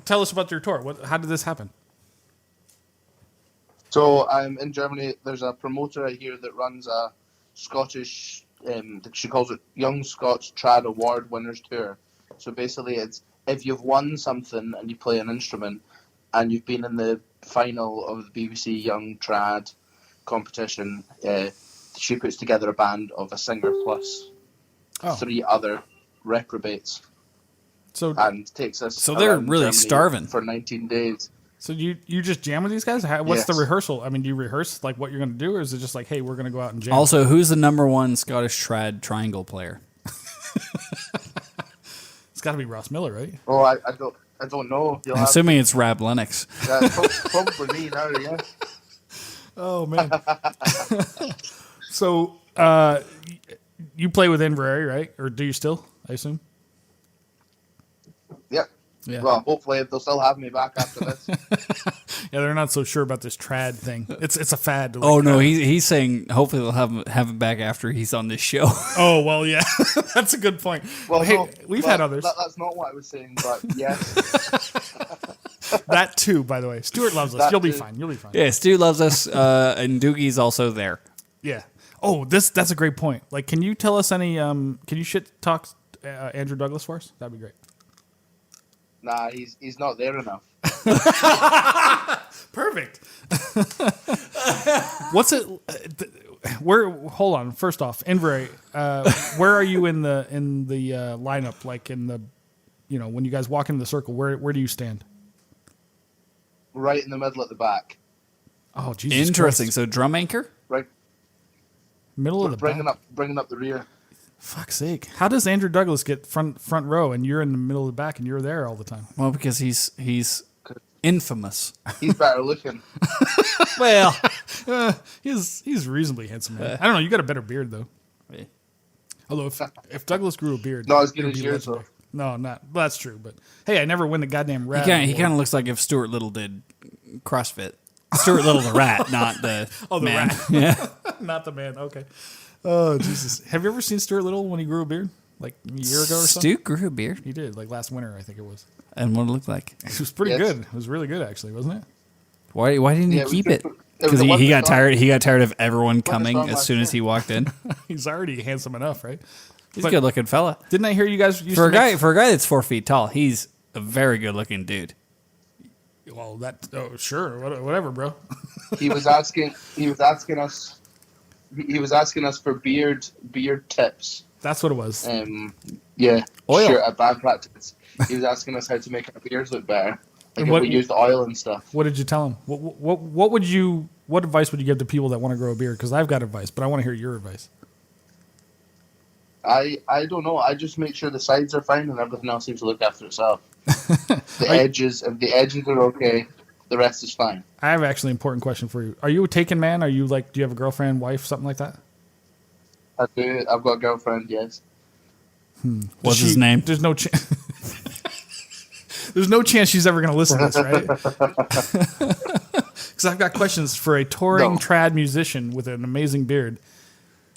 tell us about your tour. How did this happen? So I'm in Germany. There's a promoter out here that runs a Scottish, she calls it Young Scots Trad Award Winners Tour. So basically, it's if you've won something and you play an instrument, and you've been in the final of the BBC Young Trad competition, she puts together a band of a singer plus 3 other reprobates. So and takes us. So they're around really Germany starving for 19 days. So you just jam with these guys? What's the Yes. rehearsal? I mean, do you rehearse like what you're going to do, or is it just like, hey, we're going to go out and jam? Also, who's the #1 Scottish trad triangle player? It's got to be Ross Miller, right? Oh, I don't know. You'll I'm have assuming it's Rab Lennox. probably me now. Yeah. Oh man. So you play with Inverary, right? Or do you still? I assume. Yep. Yeah. Well, hopefully they'll still have me back after this. Yeah, they're not so sure about this trad thing. It's a fad. to, like, Oh no, he's saying hopefully they'll have him back after he's on this show. Oh well, yeah, that's a good point. Well, hey, no, we've well, had others. That's not what I was saying, but yes. That too, by the way. Stuart loves us. That You'll be too. fine. You'll be fine. Yeah, Stu loves us, and Doogie's also there. Yeah. Oh, that's a great point. Like, can you tell us any? Can you shit talk Andrew Douglas for us? That'd be great. Nah, he's not there enough. Perfect. What's it? Where? Hold on. First off, Inverary. Where are you in the lineup? Like in the, when you guys walk into the circle, where do you stand? Right in the middle at the back. Oh, Jesus Interesting. Christ. So drum anchor. Right. Middle of the bringing back. up the rear. Fuck's sake! How does Andrew Douglas get front row and you're in the middle of the back and you're there all the time? Well, because he's infamous. He's better looking. Well, He's reasonably handsome. Man. I don't know. You got a better beard though. Yeah. Although if Douglas grew a beard, Not as good it would as be yours, legendary. No, not. Well, that's true. But hey, I never win the goddamn rat. he kind of looks like if Stuart Little did CrossFit. Stuart Little the rat, not the the man. rat. Yeah. Not the man. Okay. Oh Jesus! Have you ever seen Stuart Little when he grew a beard, like a year ago or something? Stu grew a beard, He did, like last winter, I think it was. and what it looked like. It was pretty Yes. good. It was really good, actually, wasn't it? Why didn't Yeah, he it was keep good it? for- it was Because the one he that got saw- tired. He got tired of everyone coming saw as last soon as year. he walked in. He's already handsome enough, right? He's But- a good looking fella. Didn't I hear you guys used For a to make- guy that's 4 feet tall, he's a very good looking dude. Well, sure, whatever, bro. He was asking us for beard tips. That's what it was. Yeah, Oil. sure, at band practice. He was asking us how to make our beards look better. Like What- if we used oil and stuff. What did you tell him? What advice would you give to people that want to grow a beard? Because I've got advice, but I want to hear your advice. I don't know. I just make sure the sides are fine and everything else seems to look after itself. If the edges are okay, the rest is fine. I have actually an important question for you. Are you a taken man? Are you like, do you have a girlfriend, wife, something like that? I do. I've got a girlfriend. Yes. What's his name? There's no chance. There's no chance she's ever going to listen to this, right? Because I've got questions for a touring trad musician with an amazing beard.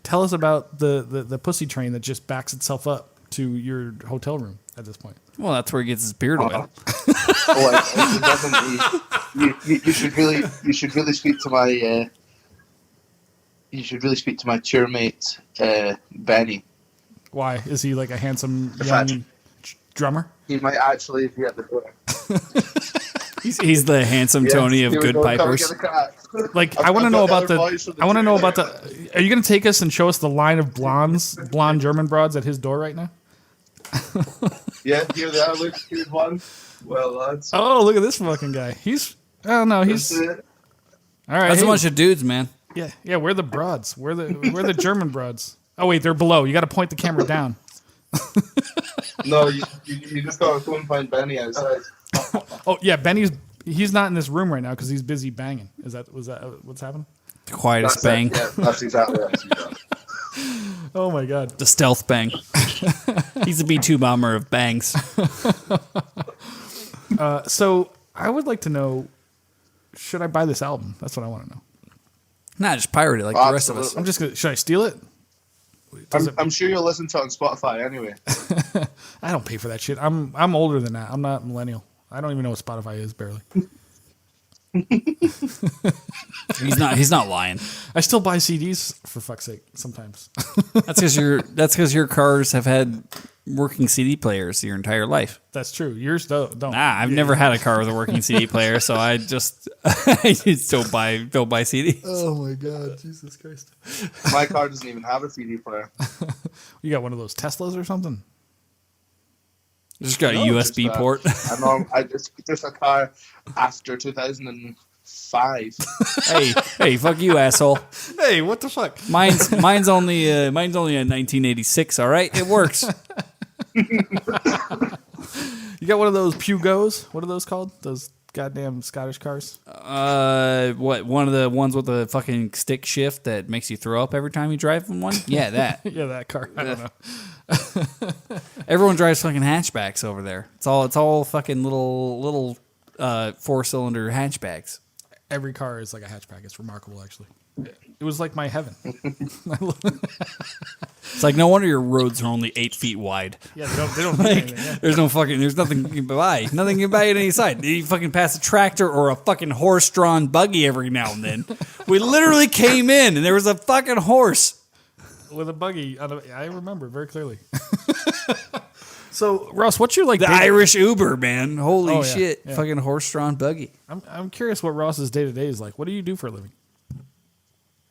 Tell us about the pussy train that just backs itself up to your hotel room at this point. Well, that's where he gets his beard oil. It doesn't. You should really speak to my. You should really speak to my tour mate, Benny. Why? Is he like a handsome fact- young drummer? He might actually be at the door. He's the handsome Tony of Here we good go, come pipers. get a cat. Like, I've I want to got know the about other voice of the I want to team know about there. Are you going to take us and show us the line of blonde German broads at his door right now? Yeah, here they are. Look, here's one. Well, lads. Oh, look at this fucking guy. Oh no, he's That's it. all right. That's hey, a bunch of dudes, man. yeah. We're the broads. We're the German broads. Oh wait, they're below. You got to point the camera down. No, you just got to go and find Benny outside. Oh yeah, he's not in this room right now because he's busy banging. Was that what's happening? The quietest bang. Yeah, that's exactly what Oh my god. The stealth bang. He's a B-2 bomber of bangs. So I would like to know, should I buy this album? That's what I want to know. Nah, just pirate it like the rest of us. I'm just gonna. Should I steal it? I'm sure you'll listen to it on Spotify anyway. I don't pay for that shit. I'm older than that. I'm not millennial. I don't even know what Spotify is barely. He's not lying. I still buy CDs for fuck's sake sometimes. That's because your cars have had working CD players your entire life. That's true. Yours don't. Nah, I've never had a car with a working CD player, so I just don't buy CDs. Oh my god, Jesus Christ! My car doesn't even have a CD player. You got one of those Teslas or something? Just got a No, USB just, port. I just a car after 2005. Hey, fuck you, asshole. Hey, what the fuck? Mine's only a 1986. All right, it works. You got one of those Pugos? What are those called? Those goddamn Scottish cars? What? One of the ones with the fucking stick shift that makes you throw up every time you drive in one? Yeah, that. Yeah, that car. I don't know. Everyone drives fucking hatchbacks over there. It's all fucking little 4-cylinder hatchbacks. Every car is like a hatchback. It's remarkable, actually. It was like my heaven. It's like no wonder your roads are only 8 feet wide. Yeah, they don't need anything. Yeah. There's nothing you can buy. Nothing you can buy at any side. You fucking pass a tractor or a fucking horse-drawn buggy every now and then. We literally came in and there was a fucking horse With a buggy. I remember very clearly. So, Ross, what's your the Irish Uber, man. Holy shit. yeah. Fucking horse-drawn buggy. I'm curious what Ross's day-to-day is like. What do you do for a living?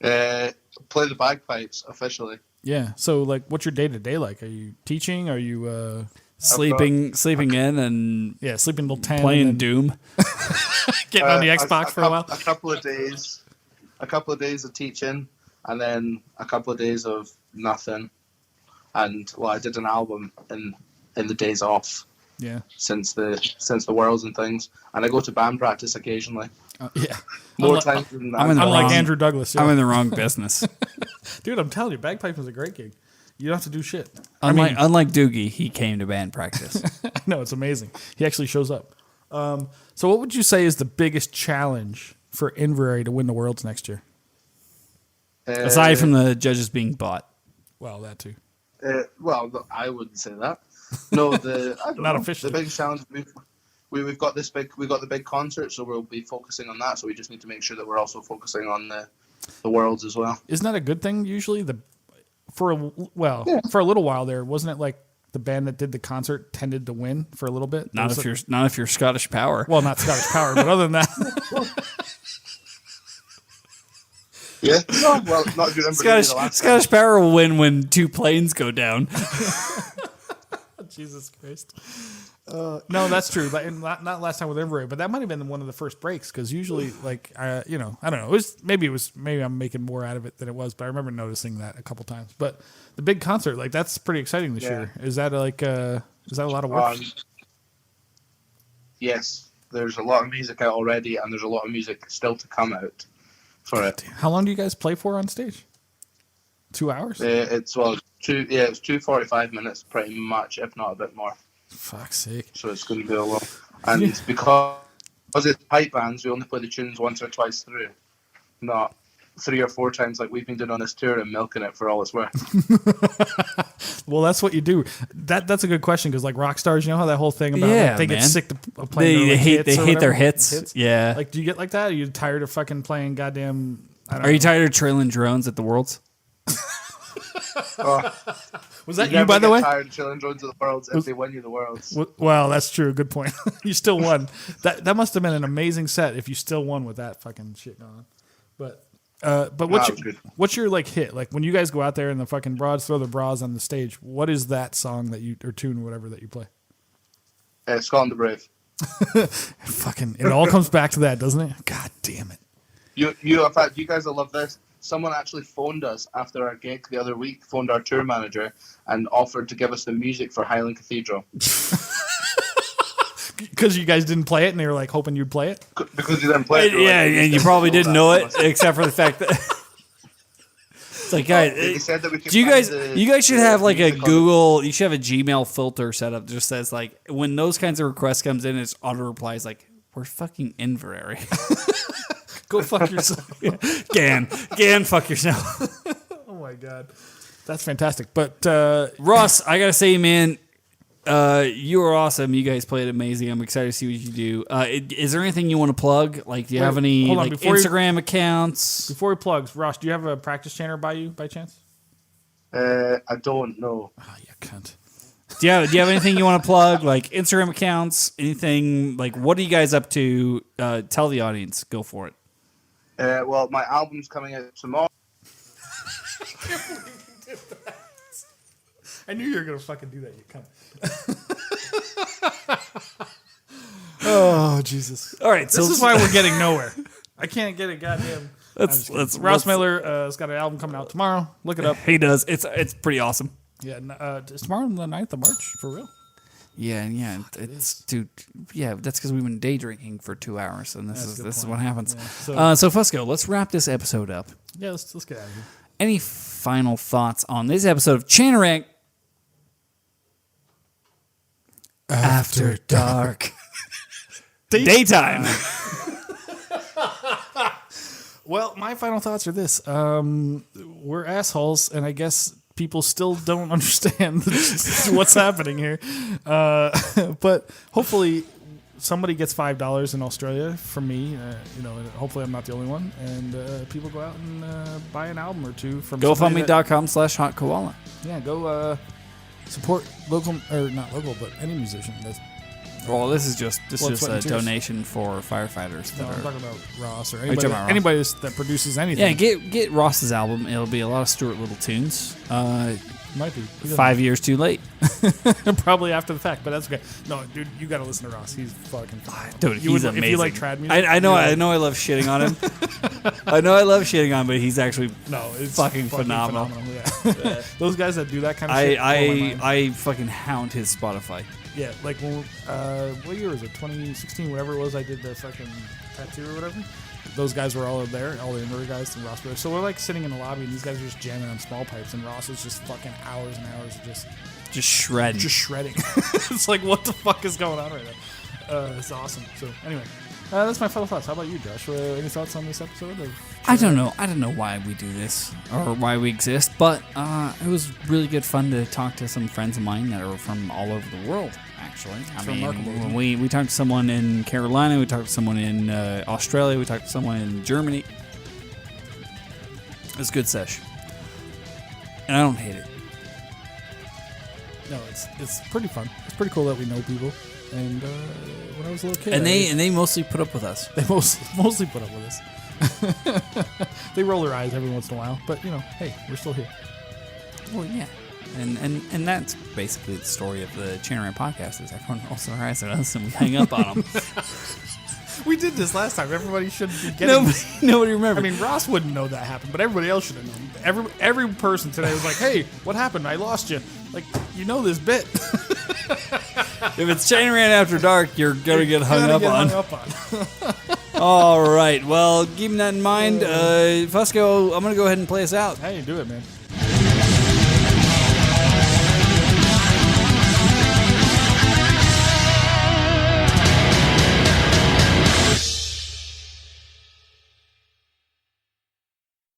Play the bagpipes officially. Yeah. So, like, what's your day-to-day like? Are you teaching? Are you Sleeping in and sleeping till 10? playing Doom. Getting on the Xbox for a while? A couple of days of teaching, and then a couple of days of nothing. And I did an album in the days off. Yeah. Since the Worlds and things, and I go to band practice occasionally. Yeah. More times than that. Unlike Andrew Douglas. Yeah. I'm in the wrong business. Dude, I'm telling you, bagpipe is a great gig. You don't have to do shit. Unlike Doogie, he came to band practice. No, it's amazing. He actually shows up. So what would you say is the biggest challenge for Inverary to win the Worlds next year? Aside from the judges being bought. Well, that too. I wouldn't say that. No, I don't Not know. officially. The big challenge we've got the big concert, so we'll be focusing on that. So we just need to make sure that we're also focusing on the Worlds as well. Isn't that a good thing usually? For a little while there, wasn't it like the band that did the concert tended to win for a little bit? Not if you're Scottish Power. Well, not Scottish Power, but other than that. Yeah. No, well, not good. Scottish Power will win when 2 planes go down. Jesus Christ. No, that's true. Not last time with Inverary, but that might have been one of the first breaks because usually, I don't know. Maybe I'm making more out of it than it was, but I remember noticing that a couple times. But the big concert, that's pretty exciting this year. Is that is that a lot of work? Yes, there's a lot of music out already, and there's a lot of music still to come out for it. How long do you guys play for on stage? 2 hours? It's 2 45 minutes pretty much, if not a bit more. Fuck's sake. So it's going to be a lot. And because it's pipe bands, we only play the tunes once or twice through, not 3 or 4 times like we've been doing on this tour and milking it for all it's worth. Well, that's what you do. That's a good question because like rock stars, you know how that whole thing about they get sick of playing they hate their hits. hits. Yeah. Like, do you get like that? Are you tired of fucking playing goddamn? Are you tired of trailing drones at the Worlds? Was that you, by the way? Tired of chilling drones of the Worlds if they win you the Worlds. Well, that's true. Good point. You still won. That must have been an amazing set if you still won with that fucking shit going on. But what's your like hit? Like when you guys go out there and the fucking broads throw the bras on the stage, what is that song that you or tune or whatever that you play? Scotland the Brave. Fucking, it all comes back to that, doesn't it? God damn it. In fact, you guys will love this. Someone actually phoned us after our gig the other week, phoned our tour manager, and offered to give us the music for Highland Cathedral. Because you guys didn't play it, and they were like hoping you'd play it? Because you didn't play it. Yeah, and you probably didn't know it, except for the fact that it's like, guys, They said that we could do you find guys? You guys should have like a music on Google. You should have a Gmail filter set up that just says like when those kinds of requests comes in, it's auto replies like we're fucking Inverary. Go fuck yourself. Gan, fuck yourself. Oh my god, that's fantastic. But Ross, I gotta say, man, you were awesome. You guys played amazing. I'm excited to see what you do. Is there anything you want to plug? Like, do you have any hold on, like before Instagram accounts? before we plugs, Ross, do you have a practice chanter by chance? I don't know. Oh, you cunt. Do you have anything you want to plug? Like Instagram accounts? Anything? Like, what are you guys up to? Tell the audience. Go for it. Well, my album's coming out tomorrow. I knew you were gonna fucking do that, you cunt. Oh Jesus! All right, This is why we're getting nowhere. I can't get a goddamn. Ross Miller has got an album coming out tomorrow. Look it up. He does. It's pretty awesome. Yeah, it's tomorrow the 9th of March for real. Yeah. It's dude. Yeah, that's because we've been day drinking for 2 hours, and this is what happens. Yeah, so Fusco, let's wrap this episode up. Yeah, let's get out of here. Any final thoughts on this episode of Chanter Rant After Dark? Daytime. Well, my final thoughts are this: we're assholes, and I guess people still don't understand what's happening here. But hopefully, somebody gets $5 in Australia from me. Hopefully, I'm not the only one, and people go out and buy an album or two from GoFundMe.com/Hot Koala. Yeah, go support local, or not local, but any musician. Well, this is just a tears. donation for firefighters. No, I'm talking about Ross or talking anybody, about Ross? anybody that produces anything. Yeah, get Ross's album. It'll be a lot of Stuart Little tunes. Might be. 5 years too late. Probably after the fact, but that's okay. No, dude, you got to listen to Ross. He's fucking phenomenal. Dude, he's amazing. If you like trad music. I know I love shitting on him. I know I love shitting on him, but he's actually it's fucking phenomenal. Yeah. Those guys that do that kind of shit. I fucking hound his Spotify. Yeah, like when what year was it? 2016, whatever it was. I did the fucking tattoo or whatever. Those guys were all there, all the inverter guys and Ross Brothers. So we're like sitting in the lobby, and these guys are just jamming on small pipes, and Ross is just fucking hours and hours just shredding. It's like, what the fuck is going on right now? It's awesome. So anyway, that's my final thoughts. How about you, Josh? Any thoughts on this episode? I don't know why we do this or why we exist, but it was really good fun to talk to some friends of mine that are from all over the world. Actually, remarkable. We talked to someone in Carolina, we talked to someone in Australia, we talked to someone in Germany. It was a good sesh, and I don't hate it. No, it's pretty fun. It's pretty cool that we know people. And when I was a little kid, and they mostly put up with us. They mostly put up with us. They roll their eyes every once in a while, but hey, we're still here. Well, yeah. And that's basically the story of the Chanter Rant podcast is everyone rolls their eyes at us and we hang up on them. We did this last time. Everybody should be getting nobody remembers. I mean, Ross wouldn't know that happened, but everybody else should have known. Every person today was like, hey, what happened? I lost you. Like, you know this bit. If it's Chanter Rant After Dark, you're going to get hung up on. All right. Well, keeping that in mind, Fusco, I'm going to go ahead and play us out. Hey, do it, man.